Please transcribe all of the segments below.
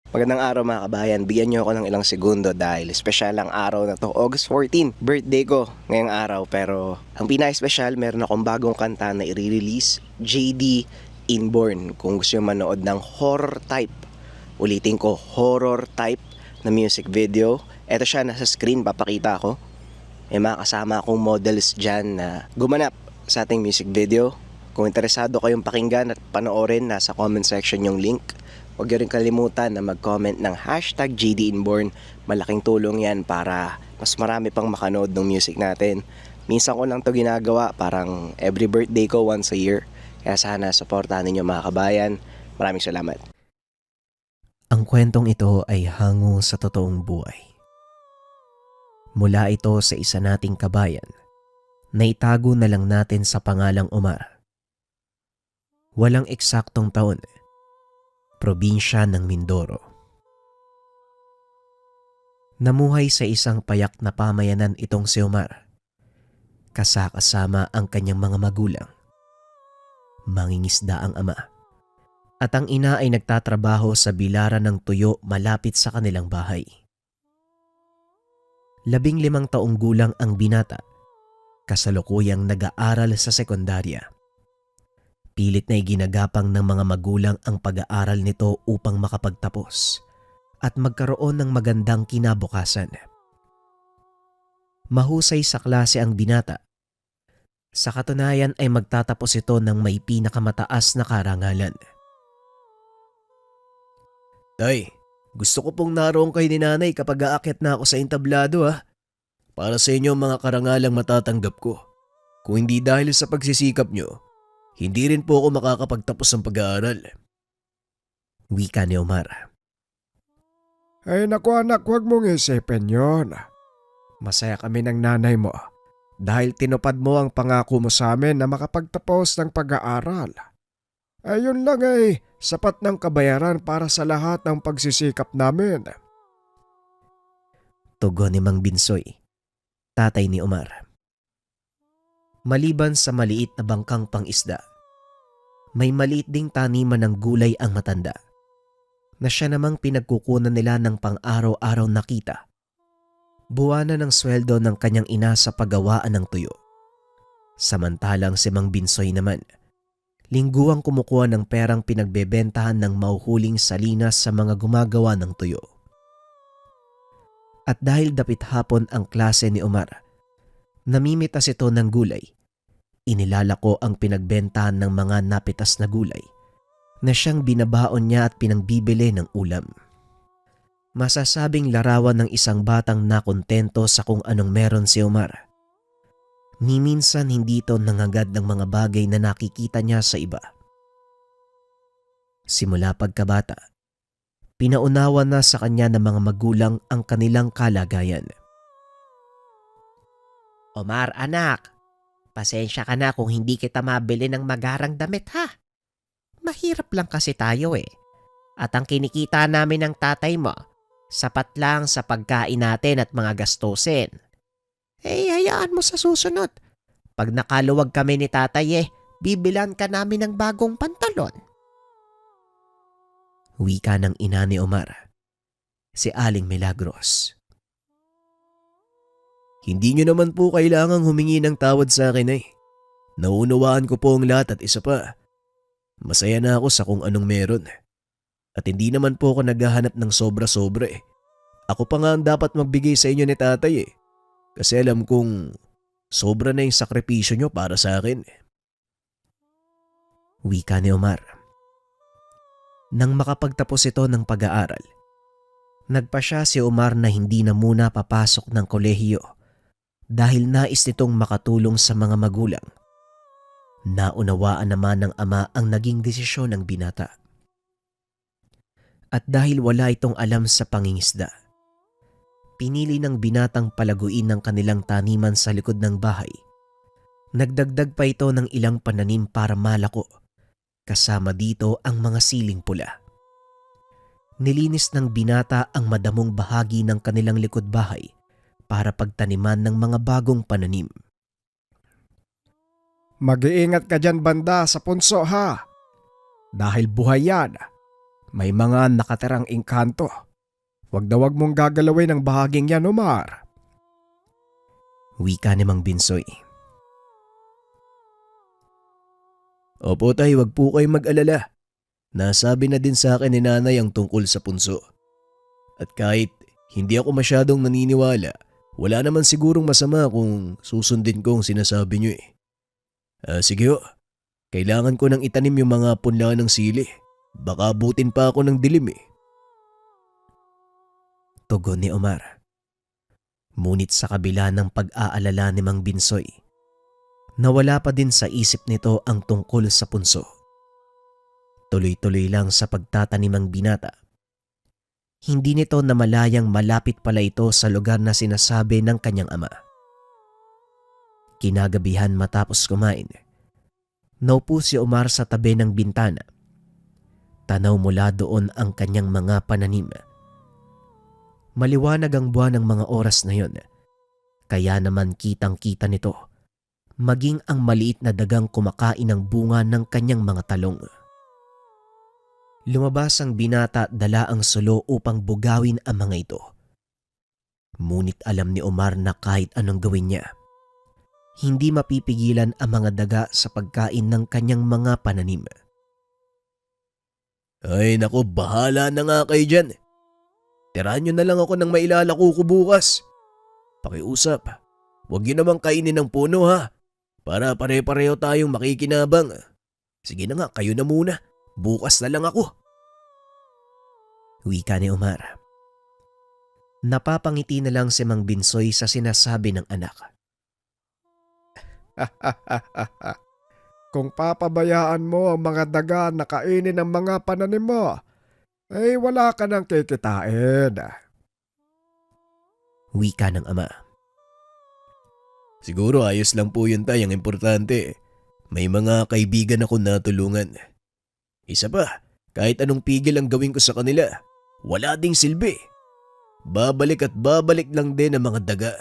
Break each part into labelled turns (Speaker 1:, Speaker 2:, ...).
Speaker 1: Magandang araw mga kabayan, bigyan niyo ako ng ilang segundo dahil espesyal ang araw na to, August 14, birthday ko ngayong araw. Pero ang pinaka-espesyal, meron akong bagong kanta na i-release, JD Inborn. Kung gusto niyo manood ng horror type, ulitin ko, horror type na music video, eto siya, nasa screen, papakita ko. May mga kasama akong models dyan na gumanap sa ating music video. Kung interesado kayong pakinggan at panoorin, nasa comment section yung link. Huwag niyo rin kalimutan na mag-comment ng hashtag JDInborn. Malaking tulong yan para mas marami pang makanood ng music natin. Minsan ko lang to ginagawa, parang every birthday ko once a year. Kaya sana supportahan ninyo mga kabayan. Maraming salamat.
Speaker 2: Ang kwentong ito ay hango sa totoong buhay. Mula ito sa isa nating kabayan na itago na lang natin sa pangalang Omar. Walang eksaktong taon, probinsya ng Mindoro. Namuhay sa isang payak na pamayanan itong si Omar, kasama ang kanyang mga magulang. Mangingisda ang ama, at ang ina ay nagtatrabaho sa bilaran ng tuyo malapit sa kanilang bahay. 15 taong gulang ang binata, kasalukuyang nag-aaral sa sekundarya. Pilit na iginagapang ng mga magulang ang pag-aaral nito upang makapagtapos at magkaroon ng magandang kinabukasan. Mahusay sa klase ang binata. Sa katunayan ay magtatapos ito ng may pinakamataas na karangalan. Tay, gusto ko pong naroon kay ni nanay kapag aakyat na ako sa entablado ha. Para sa inyo mga karangalang matatanggap ko. Kung hindi dahil sa pagsisikap nyo, hindi rin po ako makakapagtapos ng pag-aaral. Wika ni Omar.
Speaker 3: Ay naku anak, huwag mong isipin yon. Masaya kami ng nanay mo dahil tinupad mo ang pangako mo sa amin na makapagtapos ng pag-aaral. Ayun lang ay sapat ng kabayaran para sa lahat ng pagsisikap namin.
Speaker 2: Tugon ni Mang Binsoy, tatay ni Omar. Maliban sa maliit na bangkang pangisda, may maliit ding taniman ng gulay ang matanda na siya namang pinagkukunan nila ng pang-araw-araw na kita. Buwanan ng sweldo ng kanyang ina sa paggawaan ng tuyo. Samantalang si Mang Binsoy naman, lingguang kumukuha ng perang pinagbebentahan ng mauhuling salinas sa mga gumagawa ng tuyo. At dahil dapit hapon ang klase ni Omar, namimitas ito ng gulay. Inilalako ang pinagbentahan ng mga napitas na gulay na siyang binabaon niya at pinangbibili ng ulam. Masasabing larawan ng isang batang nakontento sa kung anong meron si Omar. Ni minsan hindi ito nangagad ng mga bagay na nakikita niya sa iba. Simula pagkabata, pinaunawa na sa kanya ng mga magulang ang kanilang kalagayan. Omar anak, pasensya ka na kung hindi kita mabili ng magarang damit ha. Mahirap lang kasi tayo eh. At ang kinikita namin ng tatay mo, sapat lang sa pagkain natin at mga gastusin. Eh, hayaan mo sa susunod. Pag nakaluwag kami ni tatay bibilan ka namin ng bagong pantalon. Wika ng ina ni Omar, si Aling Milagros. Hindi nyo naman po kailangang humingi ng tawad sa akin Nauunawaan ko po ang lahat at isa pa. Masaya na ako sa kung anong meron. At hindi naman po ako naghahanap ng sobra-sobra Ako pa nga ang dapat magbigay sa inyo ni tatay Kasi alam kong sobra na yung sakripisyo nyo para sa akin. Wika ni Omar. Nang makapagtapos ito ng pag-aaral, nagpa siya si Omar na hindi na muna papasok ng kolehiyo dahil nais nitong makatulong sa mga magulang. Naunawaan naman ng ama ang naging desisyon ng binata. At dahil wala itong alam sa pangingisda, pinili ng binatang palaguin ng kanilang taniman sa likod ng bahay. Nagdagdag pa ito ng ilang pananim para malako, kasama dito ang mga siling pula. Nilinis ng binata ang madamong bahagi ng kanilang likod bahay para pagtaniman ng mga bagong pananim.
Speaker 3: Mag-iingat ka dyan banda sa punso ha. Dahil buhay yan. may mga nakatirang engkanto. Huwag na huwag mong gagalawin ang bahaging yan, Omar.
Speaker 2: Wika ni Mang Binsoy. Opo tay, wag po kayo mag-alala. Nasabi na din sa akin ni nanay ang tungkol sa punso. At kahit hindi ako masyadong naniniwala, wala naman sigurong masama kung susundin ko ang sinasabi niyo eh. Sige ho, kailangan ko nang itanim yung mga punla ng sili. Baka abutin pa ako ng dilim eh. Tugon ni Omar. Ngunit sa kabila ng pag-aalala ni Mang Binsoy, nawala pa din sa isip nito ang tungkol sa punso. Tuloy-tuloy lang sa pagtatanim ang binata. Hindi nito namalayang malapit pala ito sa lugar na sinasabi ng kanyang ama. Kinagabihan matapos kumain, naupo si Omar sa tabi ng bintana. Tanaw mula doon ang kanyang mga pananim. Maliwanag ang buwan ng mga oras na yon, kaya naman kitang-kita nito, maging ang maliit na dagang kumakain ng bunga ng kanyang mga talong. Lumabas ang binata at dala ang sulo upang bugawin ang mga ito. Ngunit alam ni Omar na kahit anong gawin niya, hindi mapipigilan ang mga daga sa pagkain ng kanyang mga pananim. Ay nako, bahala na nga kayo dyan. Tirahan nyo na lang ako ng mailalako ko bukas. Pakiusap, huwag nyo namang kainin ng puno ha, para pare-pareho tayong makikinabang. Sige na nga, kayo na muna. Bukas na lang ako. Wika ni Omar. Napapangiti na lang si Mang Binsoy sa sinasabi ng anak.
Speaker 3: Kung papabayaan mo ang mga daga na kainin ang mga pananim mo, ay wala ka nang kikitain.
Speaker 2: Wika ng ama. Siguro ayos lang po yun tay, ang importante. May mga kaibigan ako natulungan. Isa pa, kahit anong pigil ang gawin ko sa kanila, wala ding silbi. Babalik at babalik lang din ang mga daga.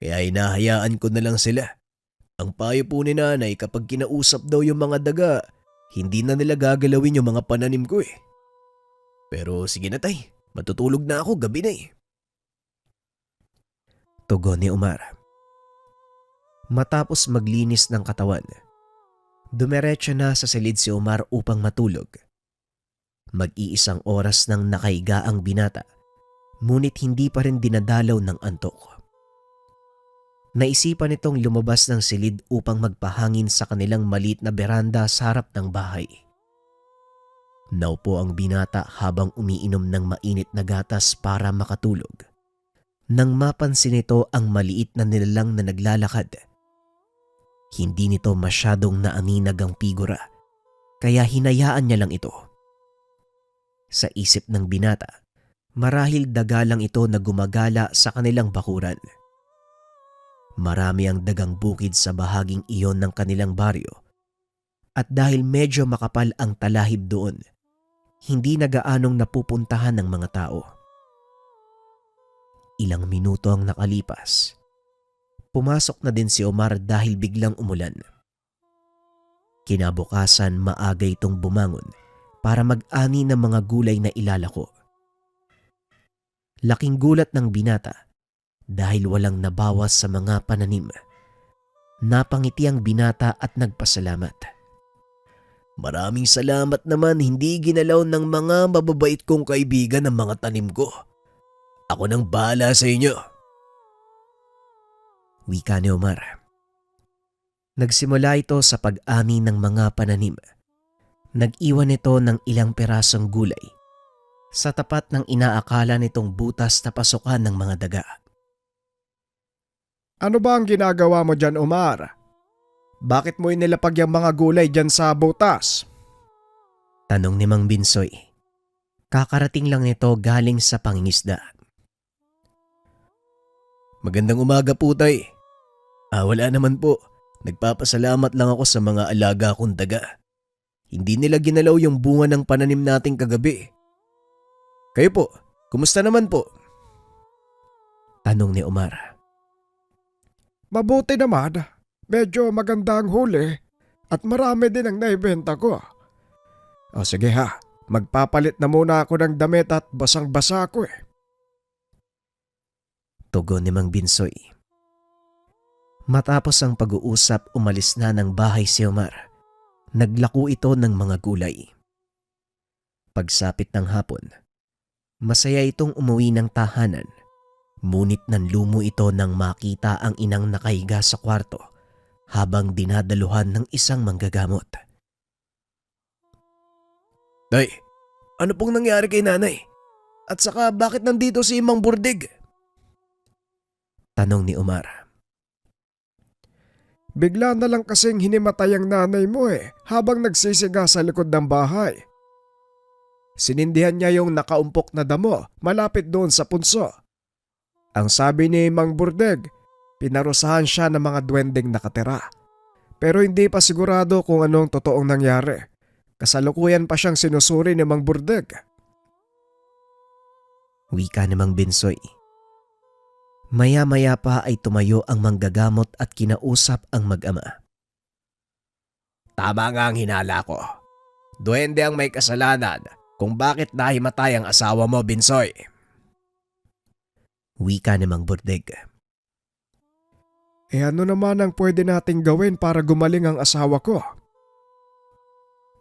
Speaker 2: Kaya hinahayaan ko na lang sila. Ang payo po ni nanay, kapag kinausap daw yung mga daga, hindi na nila gagalawin yung mga pananim ko eh. Pero sige na tay, matutulog na ako, gabi na eh. Tugon ni Omar. Matapos maglinis ng katawan, dumiretso na sa silid si Omar upang matulog. Mag-iisang oras nang nakaiga ang binata, ngunit hindi pa rin dinadalaw ng antok. Naisipan nitong lumabas ng silid upang magpahangin sa kanilang maliit na beranda sa harap ng bahay. Naupo ang binata habang umiinom ng mainit na gatas para makatulog. Nang mapansin nito ang maliit na nilalang na naglalakad, hindi nito masyadong naaninag ang figura, kaya hinayaan niya lang ito. Sa isip ng binata, marahil daga lang ito na gumagala sa kanilang bakuran. Marami ang dagang bukid sa bahaging iyon ng kanilang baryo, at dahil medyo makapal ang talahib doon, hindi na gaanong napupuntahan ng mga tao. Ilang minuto ang nakalipas. Pumasok na din si Omar dahil biglang umulan. Kinabukasan maaga itong bumangon para mag-ani ng mga gulay na ilalako. Laking gulat ng binata dahil walang nabawas sa mga pananim. Napangiti ang binata at nagpasalamat. Maraming salamat naman, hindi ginalaw ng mga mababait kong kaibigan ang mga tanim ko. Ako nang bahala sa inyo. Wika ni Omar. Nagsimula ito sa pag-ani ng mga pananim. Nag-iwan ito ng ilang perasong gulay sa tapat ng inaakala nitong butas na pasukan ng mga daga.
Speaker 3: Ano ba ang ginagawa mo dyan, Omar? Bakit mo inilapag yung mga gulay dyan sa butas?
Speaker 2: Tanong ni Mang Binsoy. Kakarating lang nito galing sa pangingisda. Magandang umaga po tay. Wala naman po. Nagpapasalamat lang ako sa mga alaga kong daga. Hindi nila ginalaw yung bunga ng pananim nating kagabi. Kayo po, kumusta naman po? Tanong ni Omar.
Speaker 3: Mabuti naman. Medyo maganda ang huli at marami din ang naibenta ko. O sige ha, Magpapalit na muna ako ng damit at basang-basa ako eh.
Speaker 2: Tugon ni Mang Binsoy. Matapos ang pag-uusap, umalis na ng bahay si Omar. Naglako ito ng mga gulay. Pagsapit ng hapon, masaya itong umuwi ng tahanan. Ngunit nanlumo ito nang makita ang inang nakahiga sa kwarto habang dinadaluhan ng isang manggagamot.
Speaker 3: Day, ano pong nangyari kay nanay? At saka bakit nandito si Mang Burdig?
Speaker 2: Tanong ni Omar.
Speaker 3: Bigla na lang kasing hinimatay ang nanay mo habang nagsisiga sa likod ng bahay. Sinindihan niya yung nakaumpok na damo malapit doon sa punso. Ang sabi ni Mang Burdig, pinarusahan siya ng mga duwendeng nakatira. Pero hindi pa sigurado kung anong totoong nangyari. Kasalukuyan pa siyang sinusuri ni Mang Burdig.
Speaker 2: Wika ni Mang Binsoy. Maya-maya pa ay tumayo ang manggagamot at kinausap ang mag-ama.
Speaker 3: Tama nga ang hinala ko. Duwende ang may kasalanan kung bakit nahimatay ang asawa mo, Binsoy.
Speaker 2: Wika ni Mang Burdig.
Speaker 3: Ano naman ang pwede nating gawin para gumaling ang asawa ko?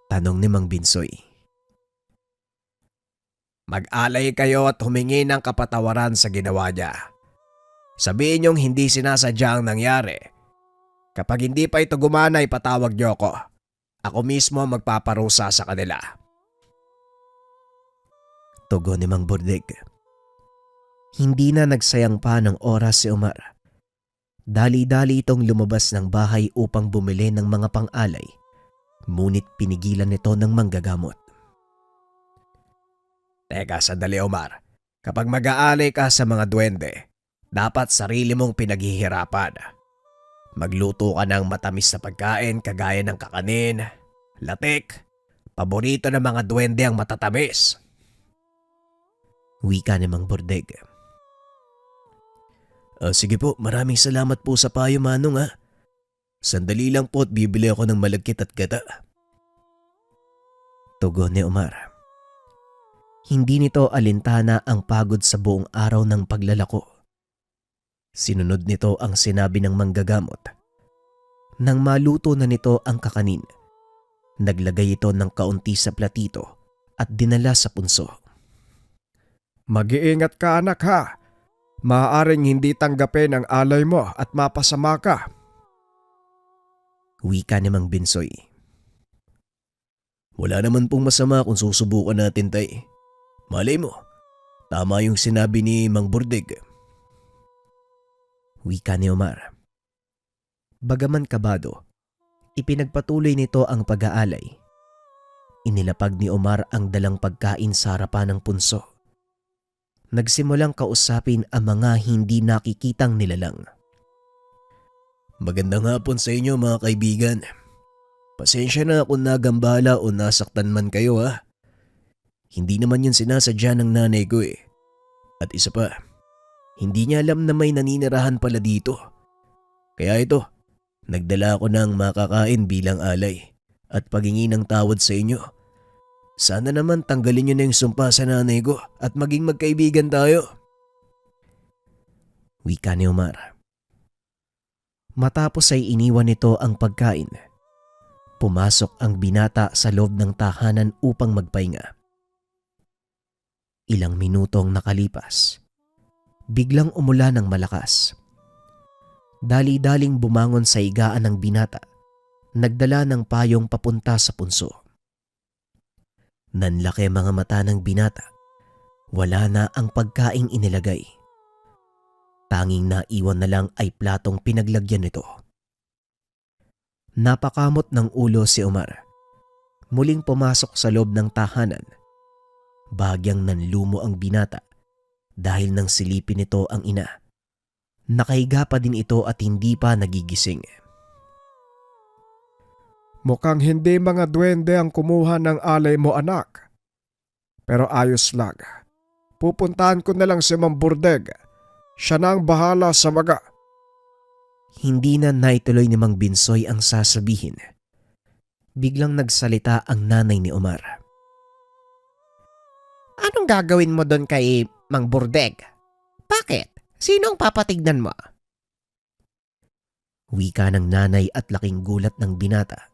Speaker 2: Tanong ni Mang Binsoy.
Speaker 3: Mag-alay kayo at humingi ng kapatawaran sa ginawa niya. Sabihin niyong hindi sinasadya ang nangyari. Kapag hindi pa ito gumana, ipatawag niyo ako. Ako mismo ang magpaparusa sa kanila.
Speaker 2: Tugon ni Mang Burdig. Hindi na nagsayang pa ng oras si Omar. Dali-dali itong lumabas ng bahay upang bumili ng mga pang-alay. Ngunit pinigilan nito ng manggagamot.
Speaker 3: Teka, sandali Omar. Kapag mag-aalay ka sa mga duwende, dapat sarili mong pinaghihirapan. Magluto ka ng matamis na pagkain kagaya ng kakanin, latik. Paborito ng mga duwende ang matatamis.
Speaker 2: Wika ni Mang Burdig. Sige po, maraming salamat po sa payo, Manong ha. Sandali lang po at bibili ako ng malagkit at gata. Tugon ni Omar. Hindi nito alintana ang pagod sa buong araw ng paglalako. Sinunod nito ang sinabi ng manggagamot. Nang maluto na nito ang kakanin, naglagay ito ng kaunti sa platito at dinala sa punso.
Speaker 3: Mag-iingat ka anak ha. Maaaring hindi tanggapin ang alay mo at mapasama ka.
Speaker 2: Wika ni Mang Binsoy. Wala naman pong masama kung susubukan natin, tay. Malay mo, tama yung sinabi ni Mang Burdig. Wika ni Omar. Bagaman kabado, ipinagpatuloy nito ang pag-aalay. Inilapag ni Omar ang dalang pagkain sa harapan ng punso. Nagsimulang kausapin ang mga hindi nakikitang nilalang. Magandang hapon sa inyo mga kaibigan. Pasensya na kung nagambala o nasaktan man kayo ha. Hindi naman yun sinasadya ng nanay ko eh. At isa pa, hindi niya alam na may naninirahan pala dito. Kaya ito, nagdala ako ng makakain bilang alay at paghingi ng tawad sa inyo. Sana naman tanggalin niyo na yung sumpa sa nanay ko at maging magkaibigan tayo. Wika ni Omar. Matapos ay iniwan nito ang pagkain. Pumasok ang binata sa loob ng tahanan upang magpahinga. Ilang minutong nakalipas, biglang umulan ng malakas. Dali-daling bumangon sa higaan ng binata, nagdala ng payong papunta sa punso. Nanlaki mga mata ng binata. Wala na ang pagkaing inilagay. Tanging naiwan na lang ay platong pinaglagyan nito. Napakamot ng ulo si Omar. Muling pumasok sa loob ng tahanan. Bahagyang nanlumo ang binata dahil nang silipin nito ang ina. Nakahiga pa din ito at hindi pa nagigising.
Speaker 3: Mukhang hindi mga duwende ang kumuha ng alay mo anak. Pero ayos lang. Pupuntahan ko na lang si Mang Burdig. Siya na ang bahala sa maga.
Speaker 2: Hindi na naituloy ni Mang Binsoy ang sasabihin. Biglang nagsalita ang nanay ni Omar. Anong gagawin mo doon kay Mang Burdeg? Bakit? Sino ang papatignan mo? Wika ng nanay at laking gulat ng binata.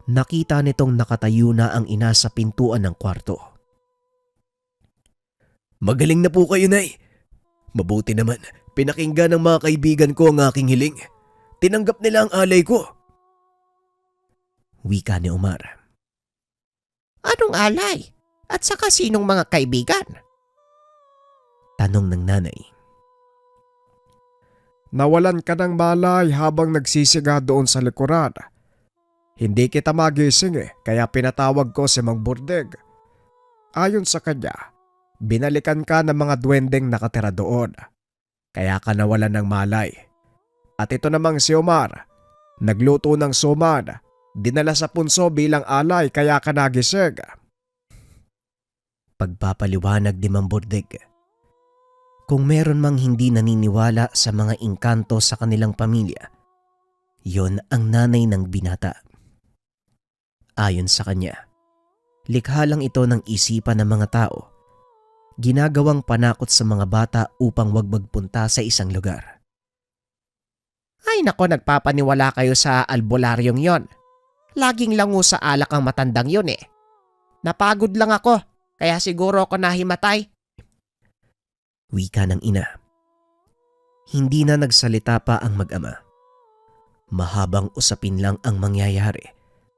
Speaker 2: Nakita nitong nakatayo na ang ina sa pintuan ng kwarto. Magaling na po kayo, Nay. Mabuti naman, pinakinggan ng mga kaibigan ko ang aking hiling. Tinanggap nila ang alay ko. Wika ni Omar. Anong alay? At saka sinong mga kaibigan? Tanong ng nanay.
Speaker 3: Nawalan ka ng malay habang nagsisiga doon sa likuran. Hindi kita magising kaya pinatawag ko si Mang Burdeg. Ayon sa kanya, binalikan ka ng mga duwendeng nakatira doon. Kaya ka nawalan ng malay. At ito namang si Omar, nagluto ng suman, dinala sa punso bilang alay kaya ka nagising.
Speaker 2: Pagpapaliwanag ni Mang Burdeg. Kung meron mang hindi naniniwala sa mga engkanto sa kanilang pamilya, yon ang nanay ng binata. Ayon sa kanya, likha lang ito ng isipan ng mga tao, ginagawang panakot sa mga bata upang wag magpunta sa isang lugar. Ay nako, nagpapaniwala kayo sa albularyong yon. Laging lango sa alak ang matandang yon eh. Napagod lang ako, kaya siguro ako nahimatay. Wika ng ina. Hindi na nagsalita pa ang mag-ama. Mahabang usapin lang ang mangyayari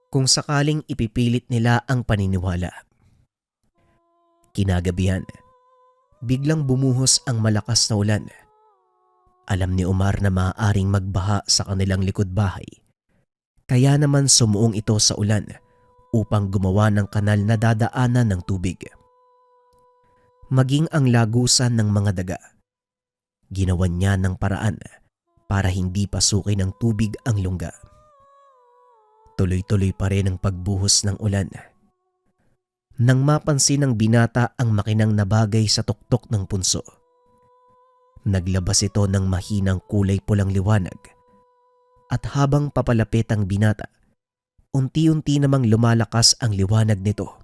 Speaker 2: kung sakaling ipipilit nila ang paniniwala. Kinagabihan, biglang bumuhos ang malakas na ulan. Alam ni Omar na maaaring magbaha sa kanilang likod bahay. Kaya naman sumuong ito sa ulan upang gumawa ng kanal na dadaanan ng tubig. Maging ang lagusan ng mga daga. Ginawan niya ng paraan para hindi pasukin ng tubig ang lungga. Tuloy-tuloy pa rin ang pagbuhos ng ulan. Nang mapansin ng binata ang makinang na bagay sa tuktok ng punso, naglabas ito ng mahinang kulay pulang liwanag at habang papalapit ang binata, unti-unti namang lumalakas ang liwanag nito.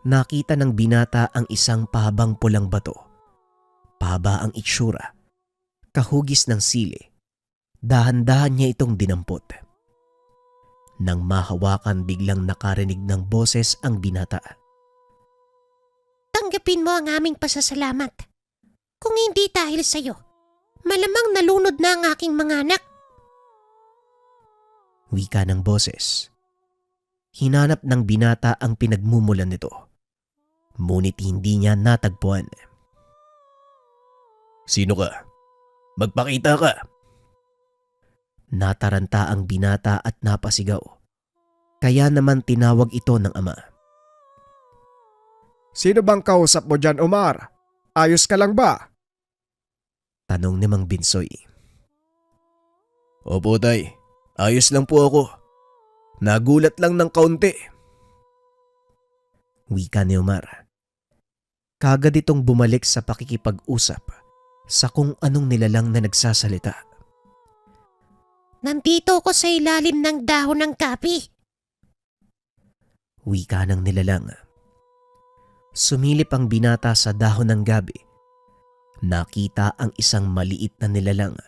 Speaker 2: Nakita ng binata ang isang pahabang pulang bato. Pahaba ang itsura, kahugis ng sili. Dahan-dahan niya itong dinampot. Nang mahawakan, biglang nakarinig ng boses ang binata. Tanggapin mo ang aming pasasalamat. Kung hindi dahil sa iyo, malamang nalunod na ang aking mga anak. Wika ng boses. Hinanap ng binata ang pinagmumulan nito. Ngunit hindi niya natagpuan. Sino ka? Magpakita ka! Nataranta ang binata at napasigaw. Kaya naman tinawag ito ng ama.
Speaker 3: Sino bang kausap mo dyan, Omar? Ayos ka lang ba?
Speaker 2: Tanong ni Mang Binsoy.
Speaker 4: Opo tay, ayos lang po ako. Nagulat lang ng kaunti.
Speaker 2: Wika ni Omar. Kagad itong bumalik sa pakikipag-usap sa kung anong nilalang na nagsasalita. Nandito ko sa ilalim ng dahon ng kapi. Wika ng nilalang. Sumilip ang binata sa dahon ng gabi. Nakita ang isang maliit na nilalang.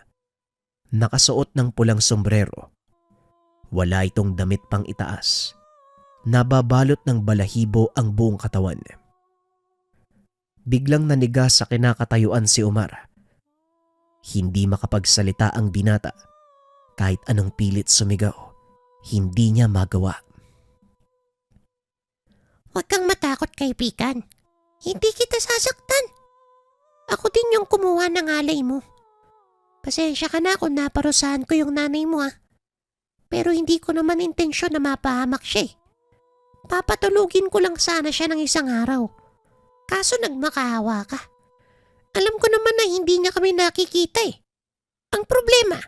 Speaker 2: Nakasuot ng pulang sombrero. Wala itong damit pang itaas. Nababalot ng balahibo ang buong katawan. Biglang naniga sa kinakatayuan si Omar. Hindi makapagsalita ang binata. Kahit anong pilit sumigaw, hindi niya magawa. Huwag kang matakot, kaibigan. Hindi kita sasaktan. Ako din yung kumuha ng alay mo. Pasensya ka na kung naparusahan ko yung nanay mo Pero hindi ko naman intensyon na mapahamak siya. Papatulugin ko lang sana siya ng isang araw. Kaso nagmakaawa ka. Alam ko naman na hindi niya kami nakikita Ang problema,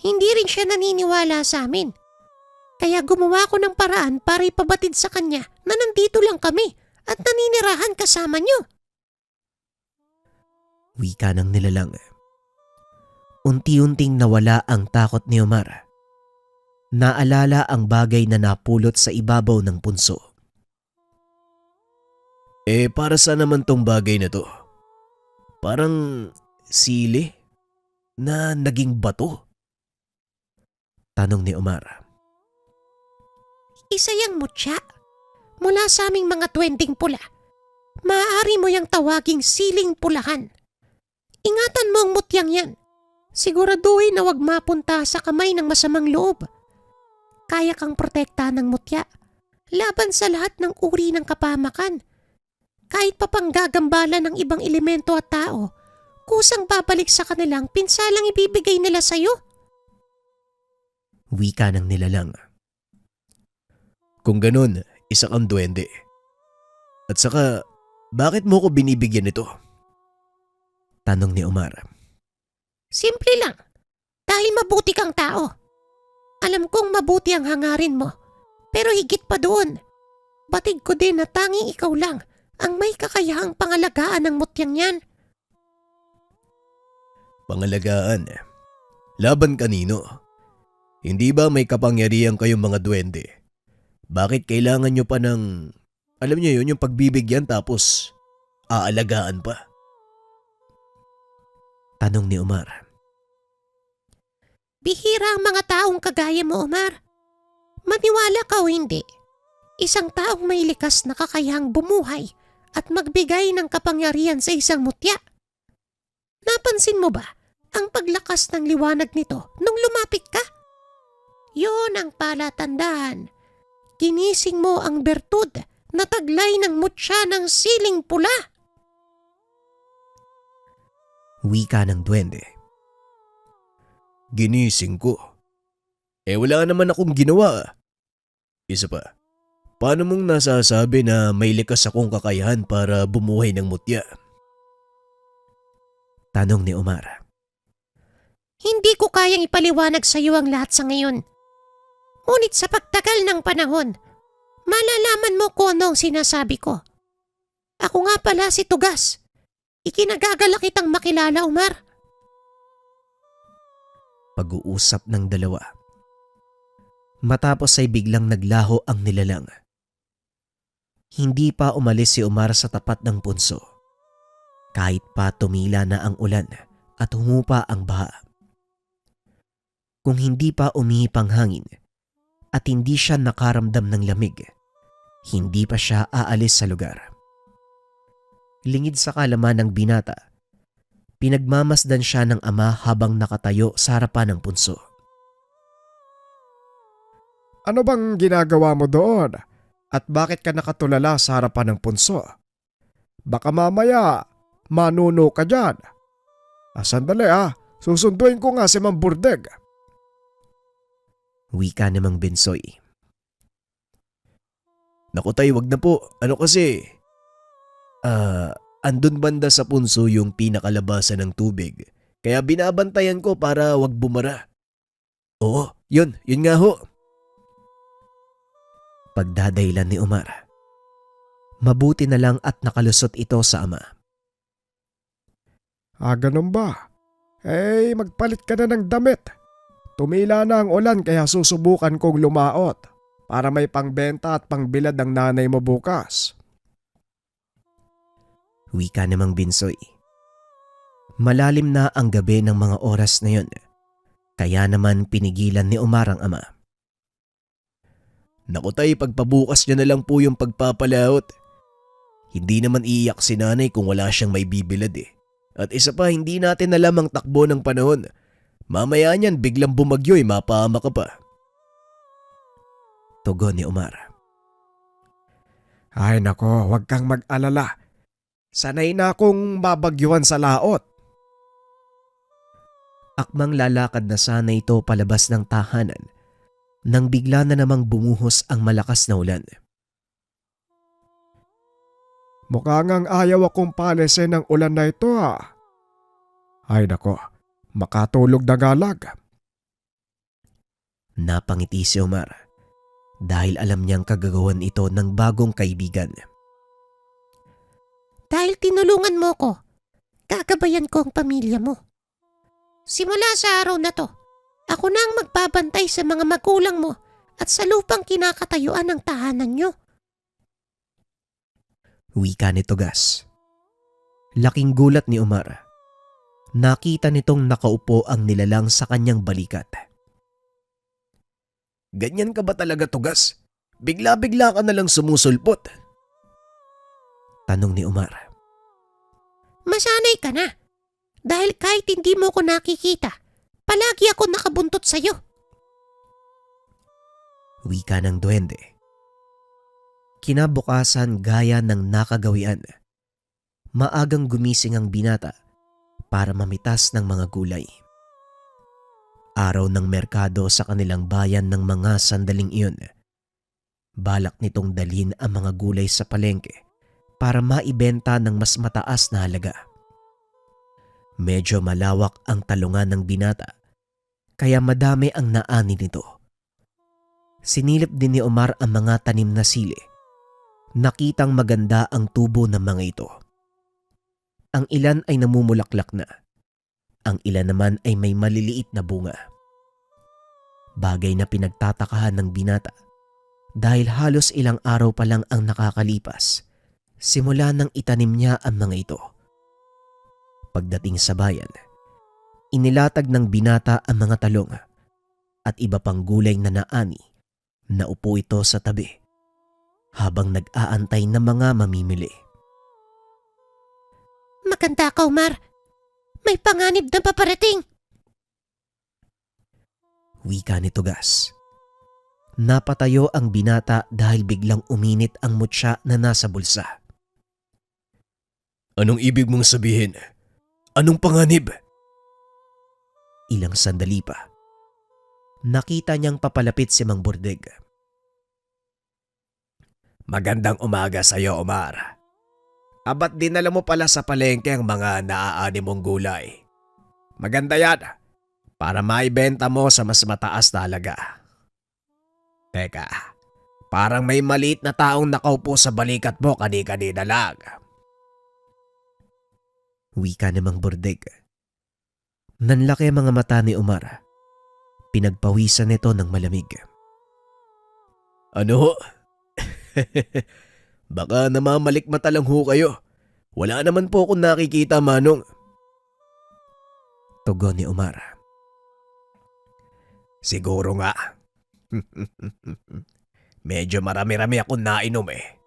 Speaker 2: hindi rin siya naniniwala sa amin. Kaya gumawa ko ng paraan para ipabatid sa kanya na nandito lang kami at naninirahan kasama niyo. Wika ng nilalang. Unti-unting nawala ang takot ni Omar. Naalala ang bagay na napulot sa ibabaw ng punso.
Speaker 4: Para saan naman tong bagay na to? Parang sili na naging bato.
Speaker 2: Tanong ni Omar.
Speaker 5: Isa yang mutya. Mula sa aming mga twending pula. Maaari mo yang tawaging siling pulahan. Ingatan mo ang mutyang yan. Siguraduhin na wag mapunta sa kamay ng masamang loob. Kaya kang protektahan ng mutya laban sa lahat ng uri ng kapamakan. Kahit pa pang gagambala ng ibang elemento at tao, kusang babalik sa kanilang pinsalang ibibigay nila sa'yo.
Speaker 2: Wika ng nilalang.
Speaker 4: Kung ganun, isa kang duwende. At saka, bakit mo ko binibigyan nito?
Speaker 2: Tanong ni Omar.
Speaker 5: Simple lang. Dahil mabuti kang tao. Alam kong mabuti ang hangarin mo. Pero higit pa doon. Batig ko din na tanging ikaw lang ang may kakayahang pangalagaan ng mutyang yan.
Speaker 4: Pangalagaan? Laban kanino? Hindi ba may kapangyarihan kayong mga duwende? Bakit kailangan nyo pa ng, alam nyo yun, yung pagbibigyan tapos aalagaan pa?
Speaker 2: Tanong ni Omar.
Speaker 5: Bihira ang mga taong kagaya mo, Omar. Maniwala ka o hindi, isang taong may likas na kakayahang bumuhay at magbigay ng kapangyarihan sa isang mutya. Napansin mo ba ang paglakas ng liwanag nito nung lumapit ka? Yun ang palatandaan. Ginising mo ang bertud na taglay ng mutya ng siling pula.
Speaker 2: Wika ng duwende.
Speaker 4: Ginising ko. Wala naman akong ginawa. Isa pa, paano mong nasasabi na may likas akong kakayahan para bumuhay ng mutya?
Speaker 2: Tanong ni Omar.
Speaker 5: Hindi ko kayang ipaliwanag sa iyo ang lahat sa ngayon. Ngunit sa pagtagal ng panahon, malalaman mo kung ano ang sinasabi ko. Ako nga pala si Tugas. Ikinagagala kitang makilala, Omar.
Speaker 2: Pag-uusap ng dalawa. Matapos ay biglang naglaho ang nilalang. Hindi pa umalis si Omar sa tapat ng punso. Kahit pa tumila na ang ulan at humupa ang baha. Kung hindi pa umihip ang hangin at hindi siya nakaramdam ng lamig, hindi pa siya aalis sa lugar. Lingid sa kalaman ng binata, pinagmamasdan siya ng ama habang nakatayo sa harapan ng punso.
Speaker 3: Ano bang ginagawa mo doon? At bakit ka nakatulala sa harapan ng punso? Baka mamaya, manuno ka dyan. Sandali susunduin ko nga si Mang Burdeg.
Speaker 2: Wika namang Bensoy.
Speaker 4: Naku tay, wag na po. Ano kasi? Andun banda sa punso yung pinakalabasan ng tubig. Kaya binabantayan ko para wag bumara. Oo, yun nga ho.
Speaker 2: Pagdadaylan ni Omar. Mabuti na lang at nakalusot ito sa ama.
Speaker 3: Ganun ba? Magpalit ka na ng damit. Tumila na ang ulan kaya susubukan kong lumaot para may pangbenta at pangbilad ng nanay mo bukas.
Speaker 2: Wika namang Binsoy. Malalim na ang gabi ng mga oras na yun. Kaya naman pinigilan ni Omar ang ama.
Speaker 4: Naku tay, pagpabukas niya na lang po yung pagpapalaot. Hindi naman iiyak si nanay kung wala siyang may bibilad eh. At isa pa, hindi natin alam ang takbo ng panahon. Mamaya niyan biglang bumagyo mapahama ka pa.
Speaker 2: Tugon ni Omar.
Speaker 3: Ay nako, huwag kang mag-alala. Sanay na akong babagyuhan sa laot.
Speaker 2: Akmang lalakad na sana ito palabas ng tahanan nang bigla na namang bumuhos ang malakas na ulan.
Speaker 3: Mukha ngang ayaw akong palisin ng ulan na ito Ay nako, makatulog na galag.
Speaker 2: Napangiti si Omar dahil alam niyang kagagawan ito ng bagong kaibigan.
Speaker 5: Dahil tinulungan mo ko, gagabayan ko ang pamilya mo. Simula sa araw na to, ako na ang magbabantay sa mga magulang mo at sa lupang kinakatayuan ng tahanan nyo.
Speaker 2: Wika ni Tugas. Laking gulat ni Omar. Nakita nitong nakaupo ang nilalang sa kanyang balikat.
Speaker 4: Ganyan ka ba talaga, Tugas? Bigla-bigla ka nalang sumusulpot.
Speaker 2: Tanong ni Omar.
Speaker 5: Masanay ka na. Dahil kahit hindi mo ko nakikita, palagi ako nakabuntot sa'yo.
Speaker 2: Wika ng duwende. Kinabukasan gaya ng nakagawian. Maagang gumising ang binata para mamitas ng mga gulay. Araw ng merkado sa kanilang bayan ng mga sandaling iyon. Balak nitong dalhin ang mga gulay sa palengke para maibenta ng mas mataas na halaga. Medyo malawak ang talungan ng binata kaya madami ang naani nito. Sinilip din ni Omar ang mga tanim na sili. Nakitang maganda ang tubo ng mga ito. Ang ilan ay namumulaklak na. Ang ilan naman ay may maliliit na bunga. Bagay na pinagtatakahan ng binata dahil halos ilang araw pa lang ang nakakalipas simula nang itanim niya ang mga ito. Pagdating sa bayan, inilatag ng binata ang mga talong at iba pang gulay na naani. Naupo ito sa tabi habang nag-aantay ng mga mamimili.
Speaker 5: Maganda ka, Omar. May panganib na paparating.
Speaker 2: Wika ni Tugas. Napatayo ang binata dahil biglang uminit ang mutya na nasa bulsa.
Speaker 4: Anong ibig mong sabihin? Anong panganib?
Speaker 2: Ilang sandali pa. Nakita niyang papalapit si Mang Bordeg.
Speaker 4: Magandang umaga sa iyo, Omar. Abat dinala mo pala sa palengke ang mga naaani mong gulay. Maganda yan para maibenta mo sa mas mataas na halaga. Teka, parang may maliit na taong nakaupo sa balikat mo kani-kanina lang.
Speaker 2: Wika ni Mang Bordeg. Nanlaki ang mga mata ni Omar. Pinagpawisan nito ng malamig.
Speaker 4: Ano? Baka namamalikmata lang ho kayo. Wala naman po akong nakikita, Manong.
Speaker 2: Tugon ni Omar.
Speaker 4: Siguro nga. Medyo marami-rami akong nainom eh.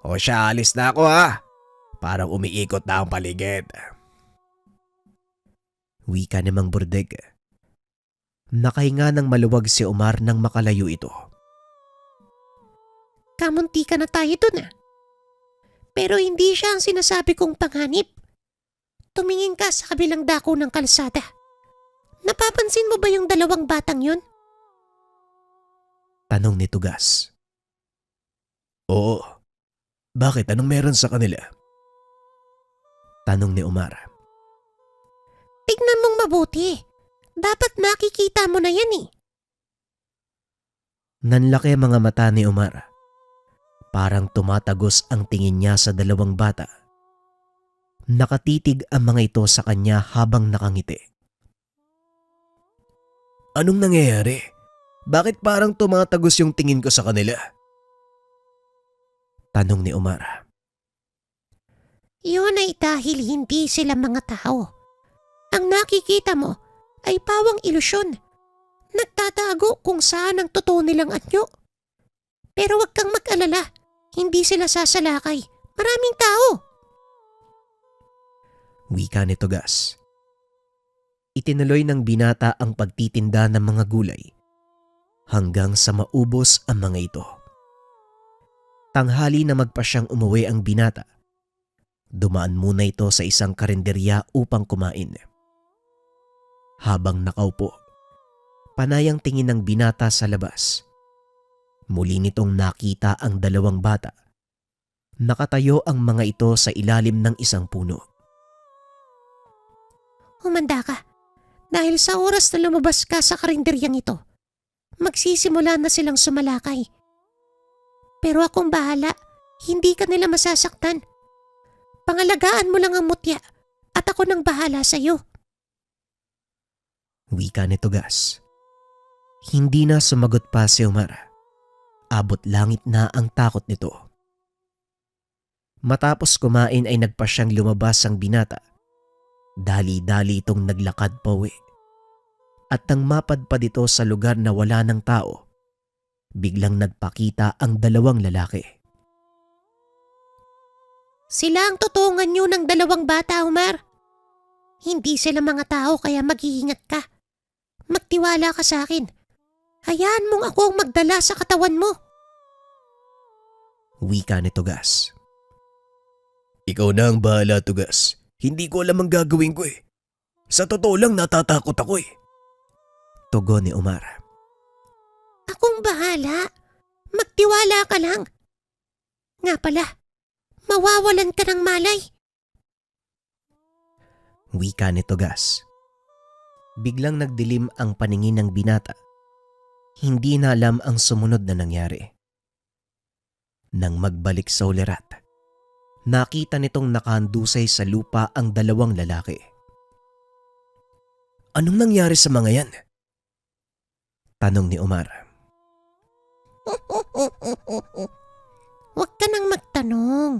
Speaker 4: O siya, alis na ako ha. Parang umiikot na ang paligid.
Speaker 2: Wika ni Mang Bordeg. Nakahinga ng maluwag si Omar nang makalayo ito.
Speaker 5: Kamunti ka na tayo dun ah. Pero hindi siya ang sinasabi kong panganib. Tumingin ka sa kabilang dako ng kalsada. Napapansin mo ba yung dalawang batang yun?
Speaker 2: Tanong ni Tugas.
Speaker 4: Oo. Bakit? Anong meron sa kanila?
Speaker 2: Tanong ni Omar.
Speaker 5: Tignan mong mabuti. Dapat nakikita mo na yan eh.
Speaker 2: Nanlaki ang mga mata ni Omar. Parang tumatagos ang tingin niya sa dalawang bata. Nakatitig ang mga ito sa kanya habang nakangiti.
Speaker 4: Anong nangyayari? Bakit parang tumatagos yung tingin ko sa kanila?
Speaker 2: Tanong ni Omar.
Speaker 5: Yun ay dahil hindi sila mga tao. Ang nakikita mo ay pawang ilusyon. Nagtatago kung saan ang totoo nilang anyo. Pero wag kang mag-alala. Hindi sila sasalakay. Maraming tao.
Speaker 2: Wika ni Tugas. Itinuloy ng binata ang pagtitinda ng mga gulay hanggang sa maubos ang mga ito. Tanghali na magpasyang umuwi ang binata. Dumaan muna ito sa isang karinderya upang kumain. Habang nakaupo, panayang tingin ng binata sa labas. Muli nitong nakita ang dalawang bata. Nakatayo ang mga ito sa ilalim ng isang puno.
Speaker 5: Humanda ka. Dahil sa oras na lumabas ka sa karinderyang ito, magsisimula na silang sumalakay. Pero akong bahala, hindi ka nila masasaktan. Pangalagaan mo lang ang mutya at ako nang bahala sa iyo.
Speaker 2: Wika ni Tugas. Hindi na sumagot pa si Omar. Abot langit na ang takot nito. Matapos kumain ay nagpa siyang lumabas ang binata. Dali-dali itong naglakad pauwi. At nang mapadpad ito sa lugar na wala ng tao, biglang nagpakita ang dalawang lalaki.
Speaker 5: Sila ang tutungan nyo ng dalawang bata, Omar. Hindi sila mga tao kaya mag-iingat ka. Magtiwala ka sa akin. Hayaan mong ako ang magdala sa katawan mo.
Speaker 2: Wika ni Tugas.
Speaker 4: Ikaw na ang bahala, Tugas. Hindi ko alam ang gagawin ko eh. Sa totoo lang natatakot ako eh.
Speaker 2: Tugon ni Omar.
Speaker 5: Akong bahala. Magtiwala ka lang. Nga pala, mawawalan ka ng malay.
Speaker 2: Wika ni Tugas. Biglang nagdilim ang paningin ng binata. Hindi na alam ang sumunod na nangyari. Nang magbalik sa ulirat, nakita nitong nakahandusay sa lupa ang dalawang lalaki.
Speaker 4: Anong nangyari sa mga yan?
Speaker 2: Tanong ni Omar.
Speaker 5: Huwag ka nang magtanong.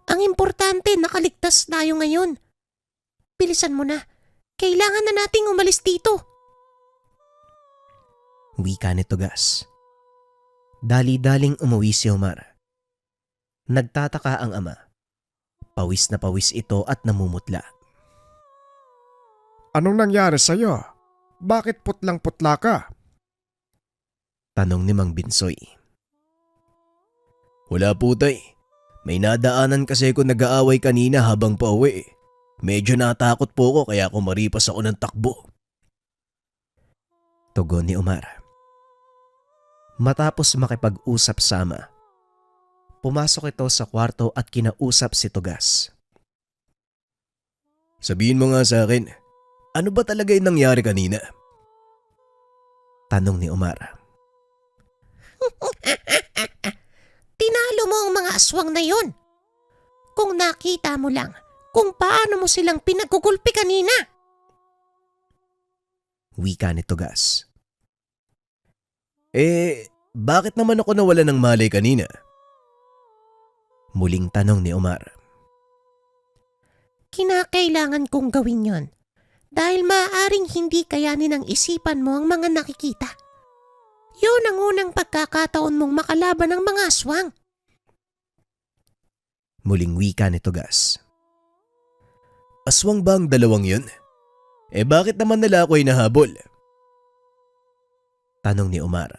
Speaker 5: Ang importante, nakaligtas tayo ngayon. Bilisan mo na. Kailangan na nating umalis dito.
Speaker 2: Wika ni Tugas. Dali-daling umuwi si Omar. Nagtataka ang ama. Pawis na pawis ito at namumutla.
Speaker 3: Anong nangyari sa'yo? Bakit putlang-putla ka?
Speaker 2: Tanong ni Mang Binsoy.
Speaker 4: Wala po tay. May nadaanan kasi ako nag-aaway kanina habang pauwi eh. Medyo natakot po ako kaya kumaripas ako ng takbo.
Speaker 2: Tugon ni Omar. Matapos makipag-usap sa ama, pumasok ito sa kwarto at kinausap si Tugas.
Speaker 4: Sabihin mo nga sa akin, ano ba talaga yung nangyari kanina?
Speaker 2: Tanong ni Omar.
Speaker 5: Tinalo mo ang mga aswang na yon. Kung nakita mo lang kung paano mo silang pinagugulpi kanina.
Speaker 2: Wika ni Tugas.
Speaker 4: Bakit naman ako nawala ng malay kanina?
Speaker 2: Muling tanong ni Omar.
Speaker 5: Kinakailangan kong gawin yon. Dahil maaaring hindi kayanin ng isipan mo ang mga nakikita. Yun ang unang pagkakataon mong makalaban ng mga aswang.
Speaker 2: Muling wika ni Tugas.
Speaker 4: Aswang ba ang dalawang yun? Bakit naman nila ako hinahabol?
Speaker 2: Tanong ni Omar.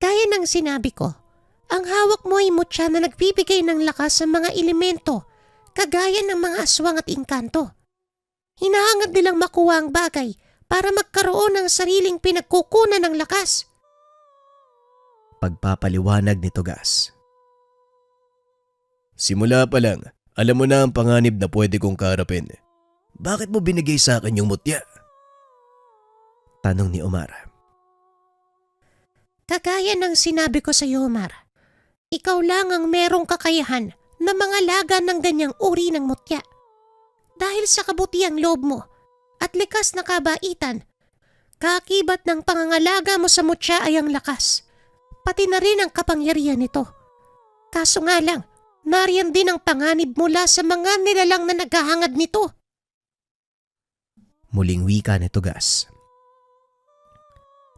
Speaker 5: Kaya ng sinabi ko, ang hawak mo ay mutya na nagbibigay ng lakas sa mga elemento, kagaya ng mga aswang at engkanto. Hinahangad nilang makuha ang bagay para magkaroon ng sariling pinagkukunan ng lakas.
Speaker 2: Pagpapaliwanag ni Tugas.
Speaker 4: Simula pa lang, alam mo na ang panganib na pwede kong kaharapin. Bakit mo binigay sa akin yung mutya?
Speaker 2: Tanong ni Omar.
Speaker 5: Kagaya ng sinabi ko sa iyo, Omar, ikaw lang ang merong kakayahan na mangalaga ng ganyang uri ng mutya. Dahil sa kabutiang loob mo at likas na kabaitan, kaakibat ng pangangalaga mo sa mutya ay ang lakas, pati na rin ang kapangyarihan nito. Kaso nga lang, nariyan din ang panganib mula sa mga nilalang na naghahangad nito.
Speaker 2: Muling wika ni Tugas.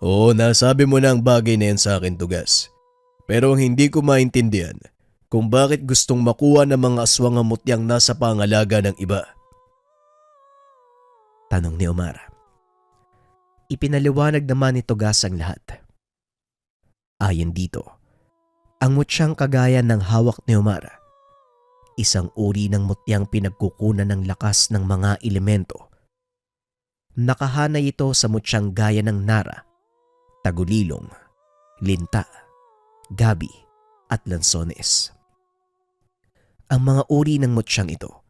Speaker 4: Oo, nasabi mo na ang bagay na yan sa akin, Tugas. Pero ang hindi ko maintindihan kung bakit gustong makuha ng mga aswang ang mutyang nasa pangalaga ng iba.
Speaker 2: Tanong ni Omar. Ipinaliwanag naman ni Tugas ang lahat. Ayon dito, ang mutyang kagaya ng hawak ni Omar, isang uri ng mutyang pinagkukunan ng lakas ng mga elemento. Nakahanay ito sa mutyang gaya ng nara, tagulilong, linta, gabi at lansones. Ang mga uri ng mutyang ito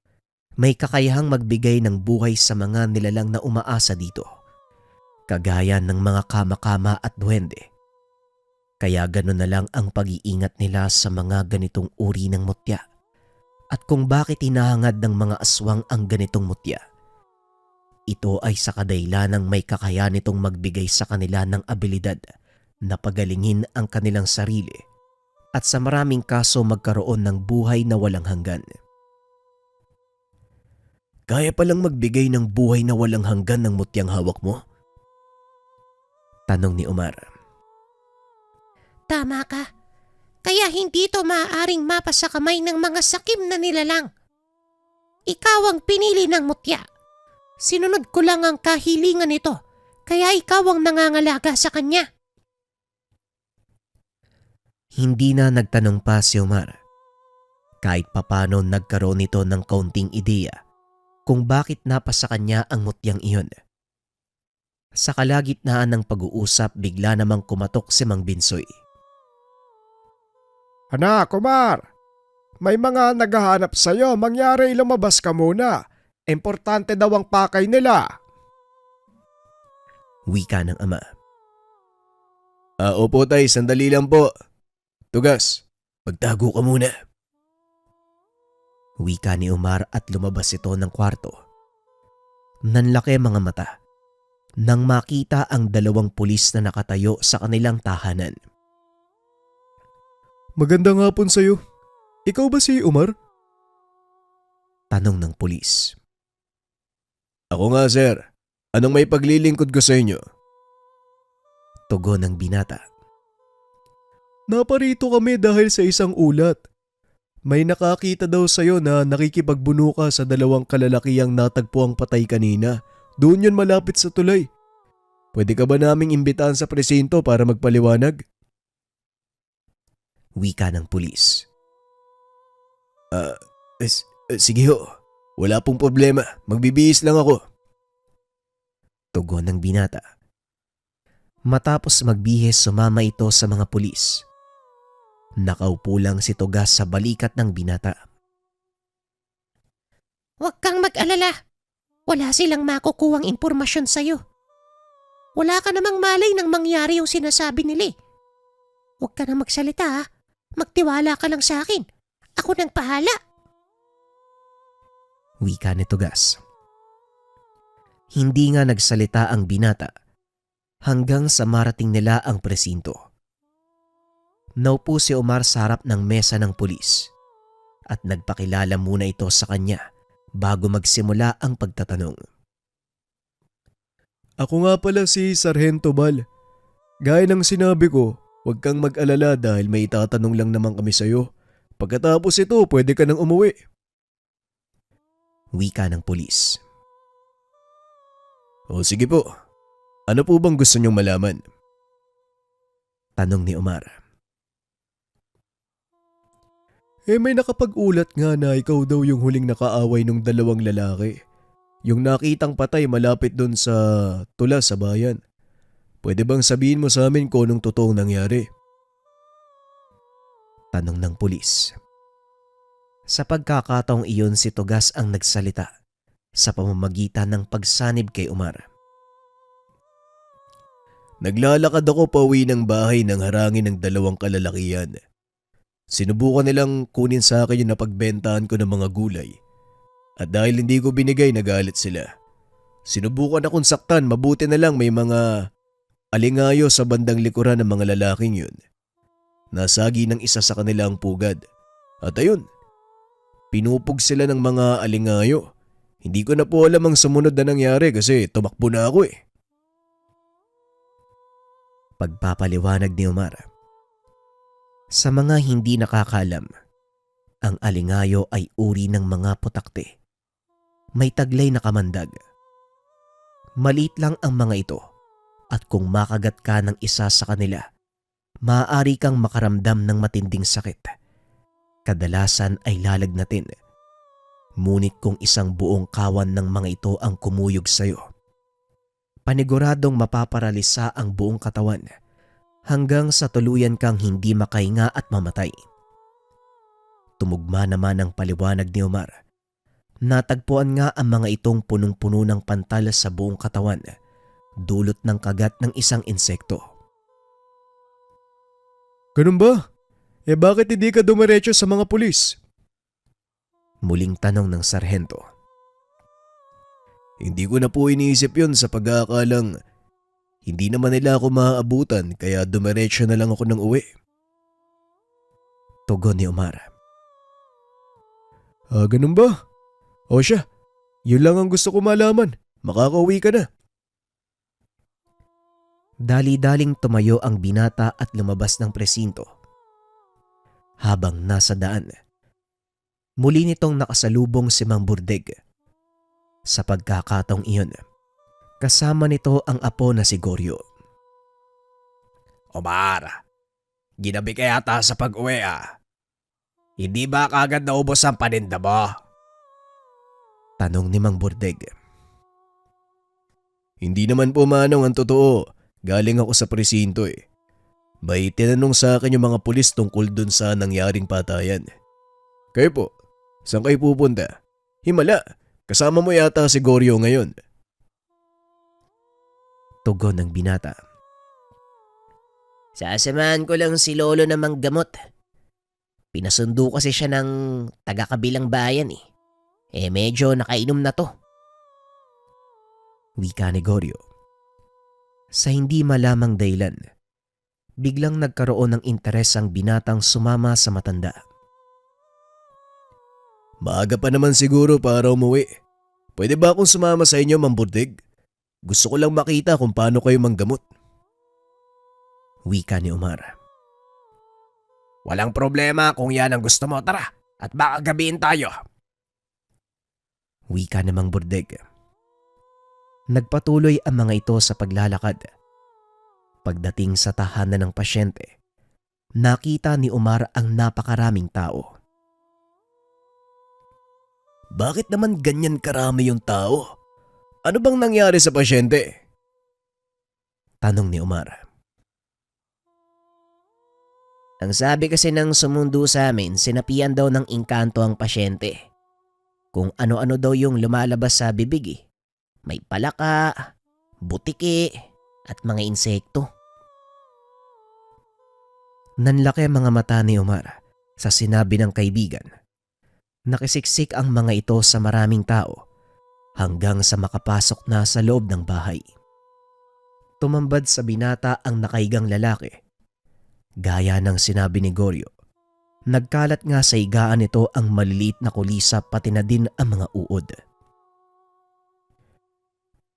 Speaker 2: may kakayahang magbigay ng buhay sa mga nilalang na umaasa dito, kagaya ng mga kama-kama at duwende. Kaya gano'n na lang ang pag-iingat nila sa mga ganitong uri ng mutya at kung bakit hinahangad ng mga aswang ang ganitong mutya. Ito ay sa kadahilanang may kakayahan nitong magbigay sa kanila ng abilidad na pagalingin ang kanilang sarili at sa maraming kaso magkaroon ng buhay na walang hanggan.
Speaker 4: Kaya palang magbigay ng buhay na walang hanggan ng mutyang hawak mo?
Speaker 2: Tanong ni Omar.
Speaker 5: Tama ka. Kaya hindi ito maaaring mapa sa kamay ng mga sakim na nilalang. Ikaw ang pinili ng mutya. Sinunod ko lang ang kahilingan nito, kaya ikaw ang nangangalaga sa kanya.
Speaker 2: Hindi na nagtanong pa si Omar. Kahit papano nagkaroon nito ng kaunting ideya kung bakit napasa kanya ang mutyang iyon. Sa kalagitnaan ng pag-uusap, bigla namang kumatok si Mang Binsoy.
Speaker 3: Anak, Omar, may mga naghahanap sa'yo. Mangyari lumabas ka muna. Importante daw ang pakay nila.
Speaker 2: Wika ng ama.
Speaker 4: Opo tay, sandali lang po. Tugas, magtago ka muna.
Speaker 2: Wika ni Omar at lumabas ito ng kwarto. Nanlaki mga mata nang makita ang dalawang pulis na nakatayo sa kanilang tahanan.
Speaker 3: Magandang hapon sa'yo. Ikaw ba si Omar?
Speaker 2: Tanong ng pulis.
Speaker 4: Ako nga sir, anong may paglilingkod ko sa inyo?
Speaker 2: Tugon ng binata.
Speaker 3: Naparito kami dahil sa isang ulat. May nakakita daw sa'yo na nakikipagbuno ka sa dalawang kalalakihang natagpo ang patay kanina. Doon yun malapit sa tulay. Pwede ka ba naming imbitahan sa presinto para magpaliwanag?
Speaker 2: Wika ng pulis.
Speaker 4: Sige ho, wala pong problema, magbibihis lang ako.
Speaker 2: Tugon ng binata. Matapos magbihis, sumama ito sa mga pulis. Nakaupo lang si Tugas sa balikat ng binata.
Speaker 5: Huwag kang mag-alala. Wala silang makukuhang impormasyon sa'yo. Wala ka namang malay nang mangyari yung sinasabi nila. Huwag ka na magsalita ha. Magtiwala ka lang sa akin. Ako nang pahala.
Speaker 2: Wika ni Tugas. Hindi nga nagsalita ang binata hanggang sa marating nila ang presinto. Naupo si Omar sa harap ng mesa ng pulis at nagpakilala muna ito sa kanya bago magsimula ang pagtatanong.
Speaker 3: Ako nga pala si Sargento Bal. Gaya ng sinabi ko, huwag kang mag-alala dahil may itatanong lang naman kami sa'yo. Pagkatapos ito, pwede ka nang umuwi.
Speaker 2: Wika ng pulis.
Speaker 4: O sige po, ano po bang gusto niyong malaman?
Speaker 2: Tanong ni Omar.
Speaker 3: May nakapag-ulat nga na ikaw daw yung huling nakaaway ng dalawang lalaki. Yung nakitang patay malapit doon sa tula sa bayan. Pwede bang sabihin mo sa amin kung anong totoong nangyari?
Speaker 2: Tanong ng pulis. Sa pagkakataong iyon, si Tugas ang nagsalita sa pamamagitan ng pagsanib kay Omar.
Speaker 4: Naglalakad ako pauwi ng bahay nang harangin ng dalawang kalalakihan. Sinubukan nilang kunin sa akin yung napagbentahan ko ng mga gulay. At dahil hindi ko binigay, nagalit sila. Sinubukan akong saktan, mabuti na lang may mga alingayo sa bandang likuran ng mga lalaking yun. Nasagi ng isa sa kanila ang pugad. At ayun, pinupog sila ng mga alingayo. Hindi ko na po alam ang sumunod na nangyari kasi tumakbo na ako eh.
Speaker 2: Pagpapaliwanag ni Omar. Sa mga hindi nakakaalam, ang alingayo ay uri ng mga putakte. May taglay na kamandag. Maliit lang ang mga ito at kung makagat ka ng isa sa kanila, maaari kang makaramdam ng matinding sakit. Kadalasan ay lalagnatin. Ngunit kung isang buong kawan ng mga ito ang kumuyog sa'yo, paniguradong mapaparalisa ang buong katawan hanggang sa tuluyan kang hindi makahinga at mamatay. Tumugma naman ang paliwanag ni Omar. Natagpuan nga ang mga itong punong-puno ng pantal sa buong katawan, dulot ng kagat ng isang insekto.
Speaker 3: Ganun ba? Bakit hindi ka dumiretso sa mga pulis?
Speaker 2: Muling tanong ng sarhento.
Speaker 4: Hindi ko na po iniisip yun sa pag-aakalang hindi naman nila ako maaabutan kaya dumiretso na lang ako ng uwi.
Speaker 2: Tugon ni Omar.
Speaker 4: Ganun ba? O siya, yun lang ang gusto ko malaman. Makakauwi ka na.
Speaker 2: Dali-daling tumayo ang binata at lumabas ng presinto. Habang nasa daan, muli nitong nakasalubong si Mang Burdeg. Sa pagkakataong iyon, kasama nito ang apo na si Goryo.
Speaker 3: Omar, ginabi ka yata sa pag-uwi Hindi ba kagad naubos ang paninda mo?
Speaker 2: Tanong ni Mang Burdeg.
Speaker 4: Hindi naman po manong ang totoo. Galing ako sa presinto eh. May tinanong sa akin yung mga pulis tungkol dun sa nangyaring patayan. Kayo po, saan kayo pupunta? Himala, kasama mo yata si Goryo ngayon.
Speaker 2: Tugon ng binata.
Speaker 5: Sasamahan ko lang si Lolo na manggamot. Pinasundo kasi siya ng taga-kabilang bayan eh. Medyo nakainom na to.
Speaker 2: Wika ni Goryo. Sa hindi malamang dahilan, biglang nagkaroon ng interes ang binatang sumama sa matanda.
Speaker 4: Maaga pa naman siguro para umuwi. Pwede ba akong sumama sa inyo, Mang Burdeg? Gusto ko lang makita kung paano kayo manggamot.
Speaker 2: Wika ni Omar.
Speaker 3: Walang problema kung yan ang gusto mo. Tara, at baka gabihin tayo.
Speaker 2: Wika ni Mang Burdeg. Nagpatuloy ang mga ito sa paglalakad. Pagdating sa tahanan ng pasyente, nakita ni Omar ang napakaraming tao.
Speaker 4: Bakit naman ganyan karami yung tao? Ano bang nangyari sa pasyente?
Speaker 2: Tanong ni Omar.
Speaker 5: Ang sabi kasi ng sumundo sa amin, sinapian daw ng engkanto ang pasyente. Kung ano-ano daw yung lumalabas sa bibig eh. May palaka, butiki, at mga insekto.
Speaker 2: Nanlaki ang mga mata ni Omar sa sinabi ng kaibigan. Nakisiksik ang mga ito sa maraming tao hanggang sa makapasok na sa loob ng bahay. Tumambad sa binata ang nakaigang lalaki. Gaya ng sinabi ni Goryo, nagkalat nga sa higaan nito ang maliliit na kulisa pati na din ang mga uod.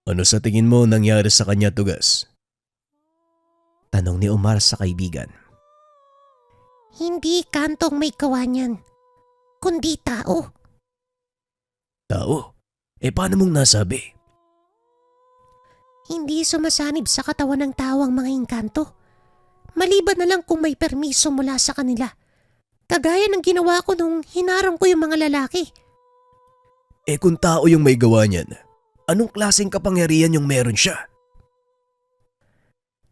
Speaker 4: Ano sa tingin mo nangyari sa kanya, Tugas?
Speaker 2: Tanong ni Omar sa kaibigan.
Speaker 5: Hindi kantong may gawa niyan, kundi tao.
Speaker 4: Tao? Paano mong nasabi?
Speaker 5: Hindi sumasanib sa katawan ng tao ang mga engkanto. Maliban na lang kung may permiso mula sa kanila. Kagaya ng ginawa ko nung hinarang ko yung mga lalaki.
Speaker 4: Kung tao yung may gawa niyan, anong klaseng kapangyarihan yung meron siya?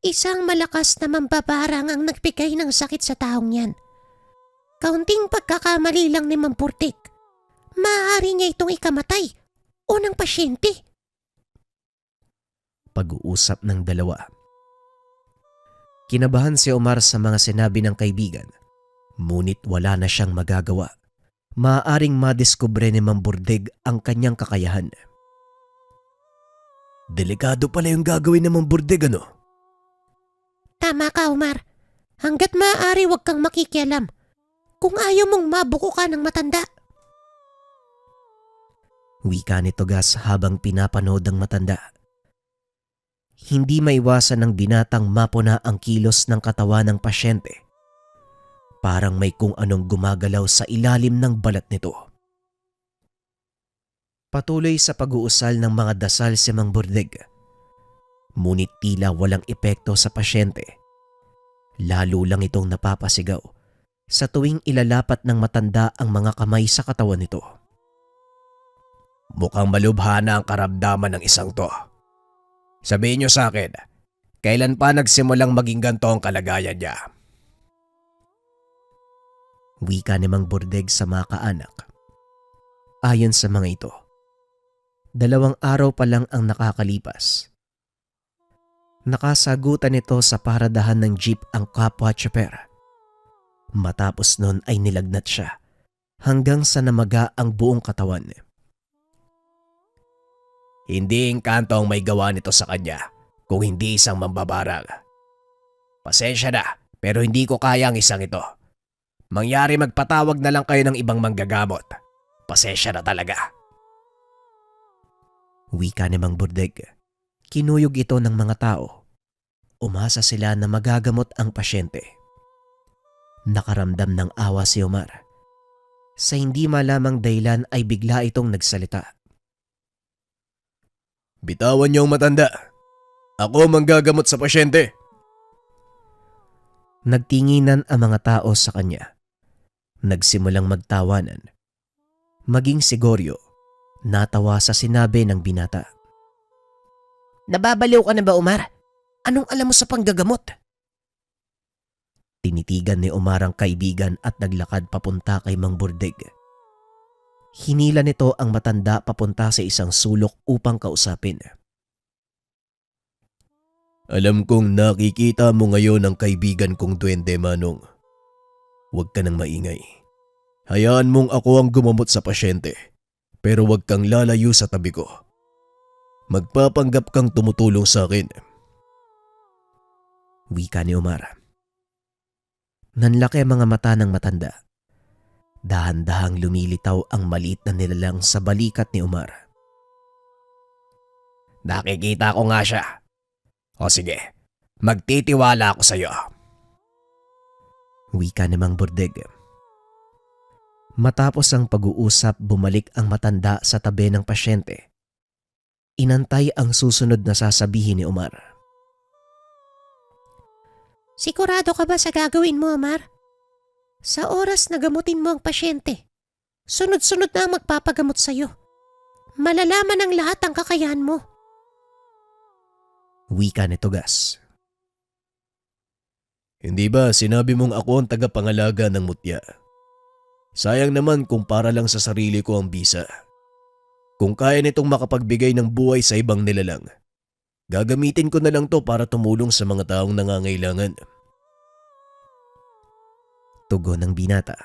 Speaker 5: Isang malakas na mambabarang ang nagbigay ng sakit sa taong yan. Kaunting pagkakamali lang ni Mampurtik. Maaari niya itong ikamatay o ng pasyente.
Speaker 2: Pag-uusap ng dalawa. Kinabahan si Omar sa mga sinabi ng kaibigan, ngunit wala na siyang magagawa. Maaaring madiskubre ni Mamburdeg ang kanyang kakayahan.
Speaker 4: Delikado pala yung gagawin ng Mamburdeg, ano?
Speaker 5: Tama ka, Omar. Hanggat maaari wag kang makikialam. Kung ayaw mong mabuko ka ng matanda.
Speaker 2: Wika ni Tugas habang pinapanood ang matanda. Hindi maiwasan ng binatang mapuna ang kilos ng katawan ng pasyente. Parang may kung anong gumagalaw sa ilalim ng balat nito. Patuloy sa pag-uusal ng mga dasal si Mang Burdeg. Ngunit tila walang epekto sa pasyente. Lalo lang itong napapasigaw sa tuwing ilalapat ng matanda ang mga kamay sa katawan nito.
Speaker 3: Mukhang malubhana ang karamdaman ng isang to. Sabihin niyo sa akin, kailan pa nagsimulang maging ganito ang kalagayan niya?
Speaker 2: Wika ni Mang Burdeg sa mga kaanak. Ayon sa mga ito, 2 araw pa lang ang nakakalipas. Nakasagutan nito sa paradahan ng jeep ang kapwa tsoper. Matapos nun ay nilagnat siya hanggang sa namaga ang buong katawan.
Speaker 3: Hindi engkanto ang may gawa nito sa kanya kung hindi isang mambabarang. Pasensya na pero hindi ko kaya ang isang ito.
Speaker 4: Mangyari magpatawag na lang kayo ng ibang manggagamot. Pasensya na talaga.
Speaker 2: Wika ni Mang Burdeg. Kinuyog ito ng mga tao. Umasa sila na magagamot ang pasyente. Nakaramdam ng awa si Omar. Sa hindi malamang dahilan ay bigla itong nagsalita.
Speaker 4: Bitawan niyo ang matanda. Ako manggagamot sa pasyente.
Speaker 2: Nagtinginan ang mga tao sa kanya. Nagsimulang magtawanan. Maging si Goryo, natawa sa sinabi ng binata.
Speaker 5: Nababaliw ka na ba, Omar? Anong alam mo sa panggagamot?
Speaker 2: Tinitigan ni Omar ang kaibigan at naglakad papunta kay Mang Burdeg. Hinila nito ang matanda papunta sa isang sulok upang kausapin.
Speaker 4: Alam kong nakikita mo ngayon ang kaibigan kong duwende, Manong. Huwag ka nang maingay. Hayaan mong ako ang gumamot sa pasyente, pero huwag kang lalayo sa tabi ko. Magpapanggap kang tumutulong sa akin.
Speaker 2: Wika ni Omar. Nanlaki ang mga mata ng matanda. Dahan-dahang lumilitaw ang maliit na nilalang sa balikat ni Omar.
Speaker 4: Nakikita ko nga siya. O sige, magtitiwala ako sa iyo.
Speaker 2: Wika ni Mang Burdeg. Matapos ang pag-uusap, bumalik ang matanda sa tabi ng pasyente. Inantay ang susunod na sasabihin ni Omar.
Speaker 5: Sigurado ka ba sa gagawin mo, Omar? Sa oras na gamutin mo ang pasyente, sunod-sunod na ang magpapagamot sa'yo. Malalaman ng lahat ang kakayahan mo.
Speaker 2: Wika ni Tugas.
Speaker 4: Hindi ba sinabi mong ako ang tagapangalaga ng mutya? Sayang naman kung para lang sa sarili ko ang bisa. Kung kaya nitong makapagbigay ng buhay sa ibang nilalang, gagamitin ko na lang to para tumulong sa mga taong nangangailangan.
Speaker 2: Tugon ng binata.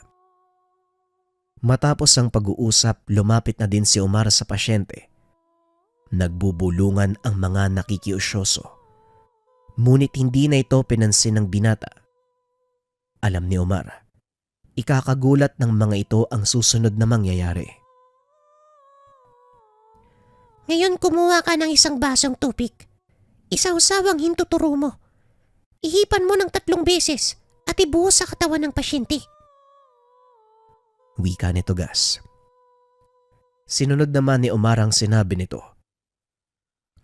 Speaker 2: Matapos ang pag-uusap, lumapit na din si Omar sa pasyente. Nagbubulungan ang mga nakikiusyoso. Ngunit hindi na ito pinansin ng binata. Alam ni Omar, ikakagulat ng mga ito ang susunod na mangyayari.
Speaker 5: Ngayon kumuha ka ng isang basong tubig. Isaw-sawang hintuturo mo. Ihipan mo ng 3 beses at ibuhos sa katawan ng pasyente.
Speaker 2: Wika ni Tugas. Sinunod naman ni Omar ang sinabi nito.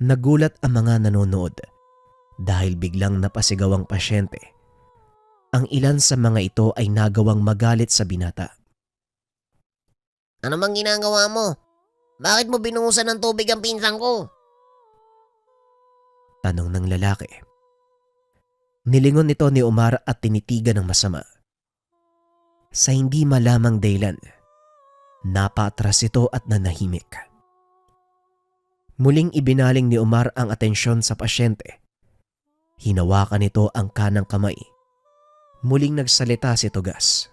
Speaker 2: Nagulat ang mga nanonood dahil biglang napasigaw ang pasyente. Ang ilan sa mga ito ay nagawang magalit sa binata.
Speaker 5: Ano mang ginagawa mo? Bakit mo binuhusan ng tubig ang pinsan ko?
Speaker 2: Tanong ng lalaki. Nilingon ito ni Omar at tinitigan ng masama. Sa hindi malamang dahilan, napaatras ito at nanahimik. Muling ibinaling ni Omar ang atensyon sa pasyente. Hinawakan nito ang kanang kamay. Muling nagsalita si Tugas.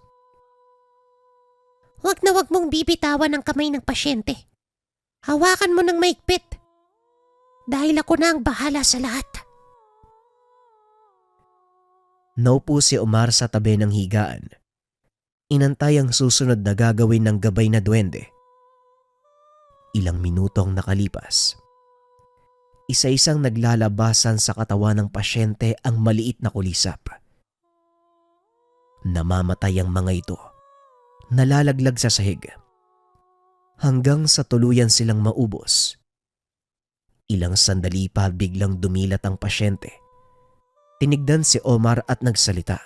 Speaker 5: Huwag na huwag mong bibitawan ang kamay ng pasyente. Hawakan mo ng maigpit. Dahil ako na ang bahala sa lahat.
Speaker 2: Naupo si Omar sa tabi ng higaan. Inantay ang susunod na gagawin ng gabay na duwende. Ilang minutong nakalipas. Isa-isang naglalabasan sa katawan ng pasyente ang maliit na kulisap. Namamatay ang mga ito. Nalalaglag sa sahig. Hanggang sa tuluyan silang maubos. Ilang sandali pa biglang dumilat ang pasyente. Tinigdan si Omar at nagsalita.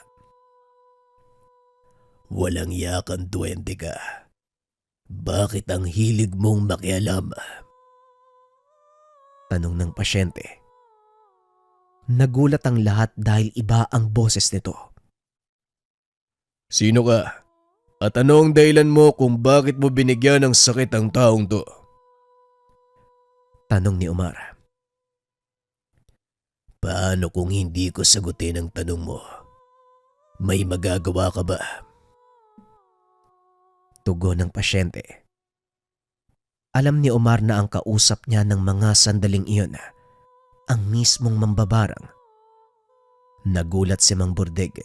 Speaker 4: Walang yakan, duwende ka. Bakit ang hilig mong makialam?
Speaker 2: Tanong ng pasyente. Nagulat ang lahat dahil iba ang boses nito.
Speaker 4: Sino ka? At ano ang dahilan mo kung bakit mo binigyan ng sakit ang taong to?
Speaker 2: Tanong ni Omar.
Speaker 4: Paano kung hindi ko sagutin ang tanong mo? May magagawa ka ba?
Speaker 2: Tugon ng pasyente. Alam ni Omar na ang kausap niya ng mga sandaling iyon ang mismong mambabarang. Nagulat si Mang Burdeg.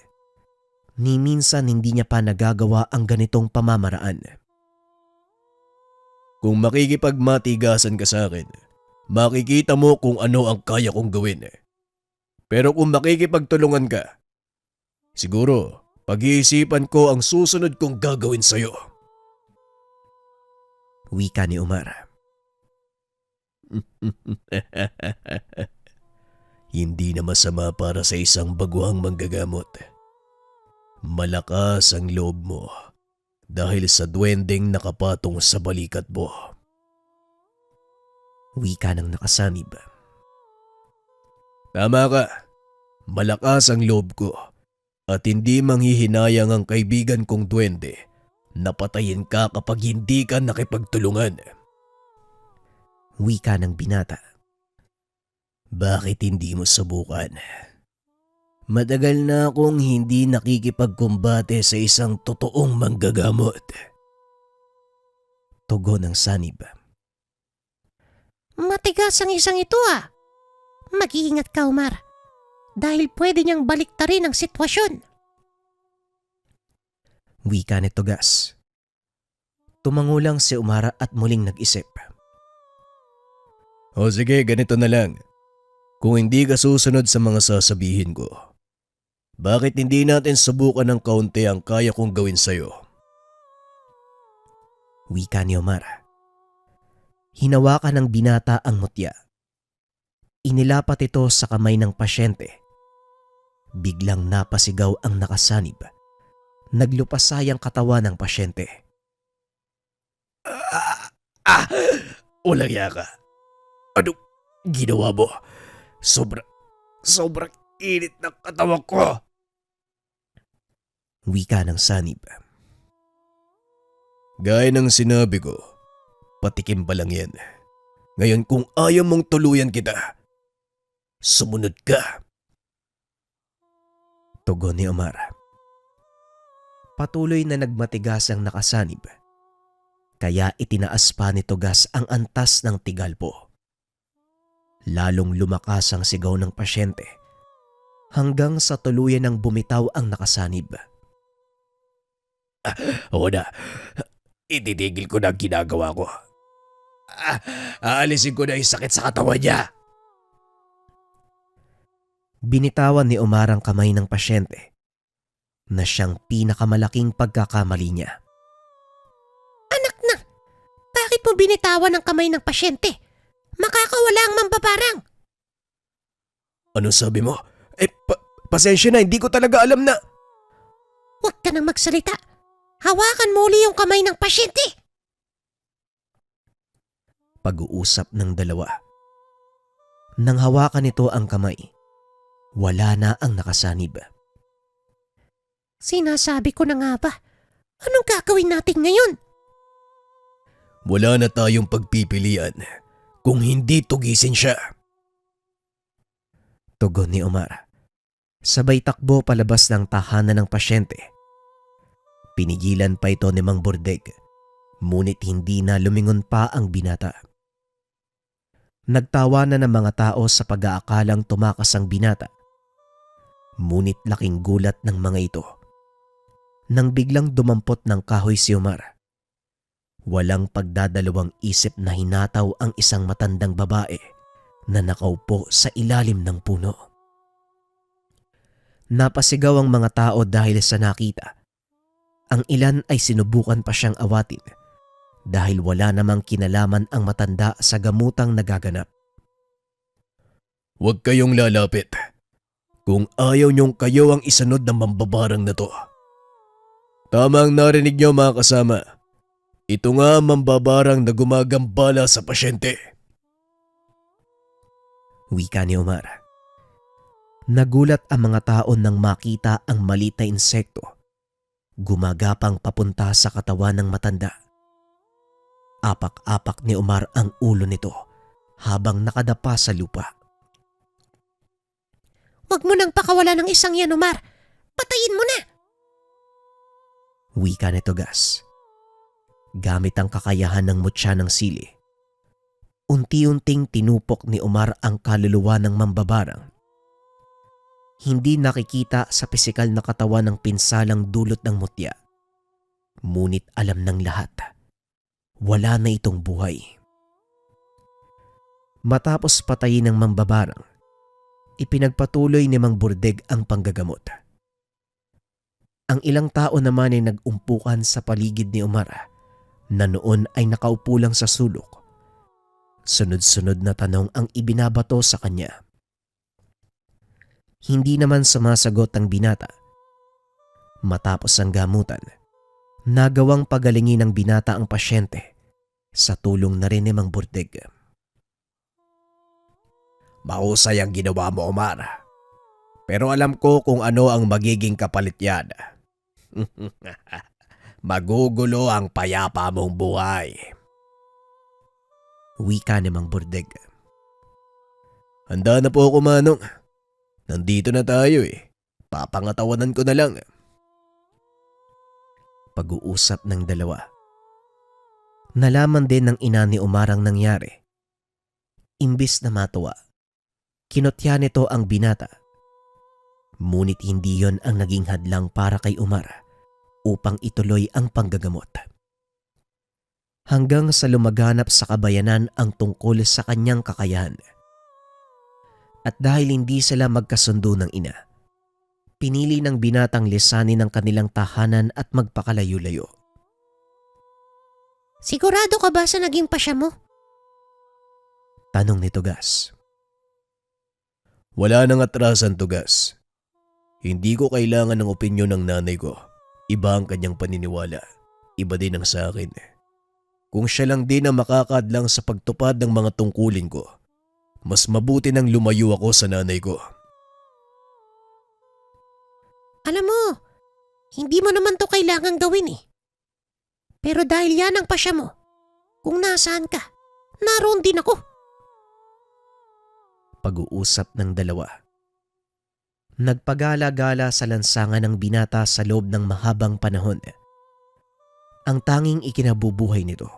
Speaker 2: Ni minsan hindi niya pa nagagawa ang ganitong pamamaraan.
Speaker 4: Kung makikipagmatigasan ka sa akin, makikita mo kung ano ang kaya kong gawin. Pero kung makikipagtulungan ka, siguro pag-iisipan ko ang susunod kong gagawin sa'yo.
Speaker 2: Wika ni Omar.
Speaker 4: Hindi na masama para sa isang baguhang manggagamot. Malakas ang loob mo dahil sa duwendeng nakapatong sa balikat mo.
Speaker 2: Wika ng nakasanib.
Speaker 4: Tama ka. Malakas ang loob ko at hindi manghihinayang ang kaibigan kong duwende na patayin ka kapag hindi ka nakipagtulungan.
Speaker 2: Wika ng binata.
Speaker 4: Bakit hindi mo subukan? Matagal na akong hindi nakikipagkumbate sa isang totoong manggagamot.
Speaker 2: Tugon ng sanib.
Speaker 5: Matigas ang isang ito ah. Mag-iingat ka, Omar. Dahil pwede niyang baliktarin ang sitwasyon.
Speaker 2: Wika ni Tugas. Tumango lang si Omar at muling nag-isip.
Speaker 4: O sige, ganito na lang. Kung hindi ka susunod sa mga sasabihin ko, bakit hindi natin subukan ng kaunti ang kaya kong gawin sa'yo?
Speaker 2: Wika ni Omar. Hinawakan ng binata ang mutya. Inilapat ito sa kamay ng pasyente. Biglang napasigaw ang nakasanib. Naglupasay ang katawan ng pasyente.
Speaker 4: Walang yaka. Ano ginawa mo? Sobrang init ng katawan ko.
Speaker 2: Wika ng sanib.
Speaker 4: Gaya ng sinabi ko, patikim pa lang yan. Ngayon kung ayaw mong tuluyan kita, sumunod ka.
Speaker 2: Tugon ni Omar. Patuloy na nagmatigas ang nakasanib. Kaya itinaas pa ni Tugas ang antas ng tigalpo. Lalong lumakas ang sigaw ng pasyente hanggang sa tuluyan ng bumitaw ang nakasanib.
Speaker 4: Oo na, ititigil ko na ang ginagawa ko. Aalisin ko na yung sakit sa katawan niya.
Speaker 2: Binitawan ni Omar ang kamay ng pasyente na siyang pinakamalaking pagkakamali niya.
Speaker 5: Anak na, bakit mo binitawan ang kamay ng pasyente? Makakawala ang mambabarang.
Speaker 4: Ano sabi mo? Pasensya na, hindi ko talaga alam na...
Speaker 5: Huwag ka nang magsalita. Hawakan mo uli yung kamay ng pasyente.
Speaker 2: Pag-uusap ng dalawa. Nang hawakan nito ang kamay, wala na ang nakasanib.
Speaker 5: Sinasabi ko na nga ba, anong gagawin natin ngayon?
Speaker 4: Wala na tayong pagpipilian kung hindi tugisin siya.
Speaker 2: Tugon ni Omar. Sabay takbo palabas ng tahanan ng pasyente. Pinigilan pa ito ni Mang Bordeg, ngunit hindi na lumingon pa ang binata. Nagtawanan ng mga tao sa pag-aakalang tumakas ang binata. Ngunit laking gulat ng mga ito nang biglang dumampot ng kahoy si Omar. Walang pagdadalawang isip na hinataw ang isang matandang babae na nakaupo sa ilalim ng puno. Napasigaw ang mga tao dahil sa nakita. Ang ilan ay sinubukan pa siyang awatin dahil wala namang kinalaman ang matanda sa gamutang nagaganap.
Speaker 4: Huwag kayong lalapit. Kung ayaw niyong kayo ang isanod ng mambabarang na to. Tama ang narinig niyo mga kasama. Ito nga ang mambabarang na gumagambala sa pasyente.
Speaker 2: Wika ni Omar. Nagulat ang mga tao nang makita ang maliit na insekto gumagapang papunta sa katawan ng matanda. Apak-apak ni Omar ang ulo nito habang nakadapa sa lupa.
Speaker 5: Huwag mo nang pakawala ng isang yan, Omar. Patayin mo na.
Speaker 2: Wika ni Tugas. Gamit ang kakayahan ng mutya ng sili, unti-unting tinupok ni Omar ang kaluluwa ng mambabarang. Hindi nakikita sa pisikal na katawan ng pinsalang dulot ng mutya. Ngunit alam ng lahat, wala na itong buhay. Matapos patayin ng mambabarang, ipinagpatuloy ni Mang Burdeg ang panggagamot. Ang ilang tao naman ay nag-umpukan sa paligid ni Omar na noon ay nakaupo lang sa sulok. Sunod-sunod na tanong ang ibinabato sa kanya. Hindi naman sumasagot ang binata. Matapos ang gamutan, nagawang pagalingin ng binata ang pasyente sa tulong na rin ni Mang Burdeg.
Speaker 4: Mahusay ang ginawa mo, Omar. Pero alam ko kung ano ang magiging kapalit yan. Magugulo ang payapa mong buhay.
Speaker 2: Wika ni Mang Burdeg.
Speaker 4: Handa na po ako, Manong. Nandito na tayo eh. Papangatawanan ko na lang.
Speaker 2: Pag-uusap ng dalawa. Nalaman din ng ina ni Omar ang nangyari. Imbis na matuwa, kinutya nito ang binata. Ngunit hindi yon ang naging hadlang para kay Omar upang ituloy ang panggagamot. Hanggang sa lumaganap sa kabayanan ang tungkol sa kanyang kakayahan. At dahil hindi sila magkasundo ng ina, pinili ng binatang lisanin ng kanilang tahanan at magpakalayo-layo.
Speaker 5: Sigurado ka ba sa naging pasya mo?
Speaker 2: Tanong ni Tugas.
Speaker 4: Wala nang atrasan, Tugas. Hindi ko kailangan ng opinyon ng nanay ko. Iba ang kanyang paniniwala. Iba din ang sa akin. Kung siya lang din ang makakadlang sa pagtupad ng mga tungkulin ko, mas mabuti nang lumayo ako sa nanay ko.
Speaker 5: Alam mo, hindi mo naman to kailangang gawin eh. Pero dahil yan ang pasya mo, kung nasaan ka, naroon din ako.
Speaker 2: Pag-uusap ng dalawa. Nagpagala-gala sa lansangan ng binata sa loob ng mahabang panahon. Ang tanging ikinabubuhay nito,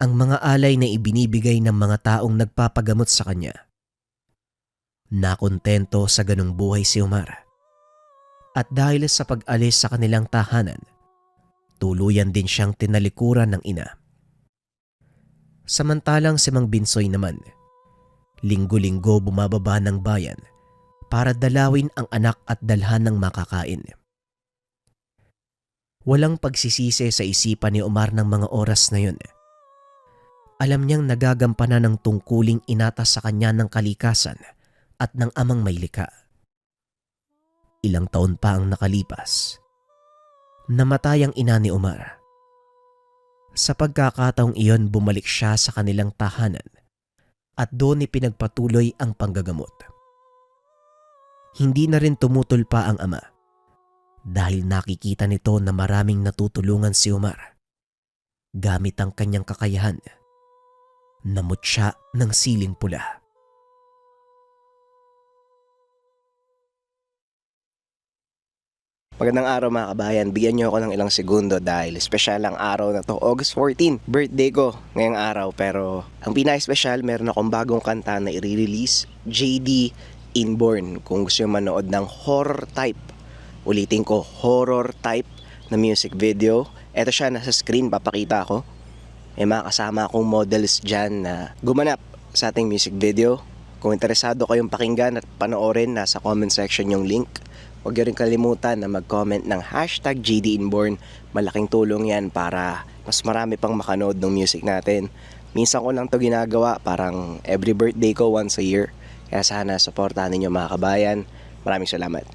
Speaker 2: ang mga alay na ibinibigay ng mga taong nagpapagamot sa kanya. Nakontento sa ganung buhay si Omar. At dahil sa pag-alis sa kanilang tahanan, tuluyan din siyang tinalikuran ng ina. Samantalang si Mang Binsoy naman, linggo-linggo bumababa ng bayan para dalawin ang anak at dalhan ng makakain. Walang pagsisisi sa isipan ni Omar ng mga oras na yun. Alam niyang nagagampanan ng tungkuling inatas sa kanya ng kalikasan at ng amang may likha. Ilang taon pa ang nakalipas. Namatay ang ina ni Omar. Sa pagkakataong iyon, bumalik siya sa kanilang tahanan at doon ipinagpatuloy ang panggagamot. Hindi na rin tumutol pa ang ama dahil nakikita nito na maraming natutulungan si Omar gamit ang kanyang kakayahan. Namut siya ng siling pula.
Speaker 1: Magandang araw mga kabayan, bigyan niyo ako ng ilang segundo dahil special ang araw na to, August 14, birthday ko ngayong araw. Pero ang pinaka-special, meron akong bagong kanta na i-release, JD Inborn. Kung gusto niyo manood ng horror type, ulitin ko, horror type na music video, eto siya, nasa screen, papakita ko. May mga kasama akong models dyan na gumanap sa ating music video. Kung interesado kayong pakinggan at panoorin, nasa comment section yung link. Huwag niyo rin kalimutan na mag-comment ng hashtag JDInborn. Malaking tulong yan para mas marami pang makanood ng music natin. Minsan ko lang to ginagawa, parang every birthday ko once a year. Kaya sana supportahan ninyo mga kabayan. Maraming salamat.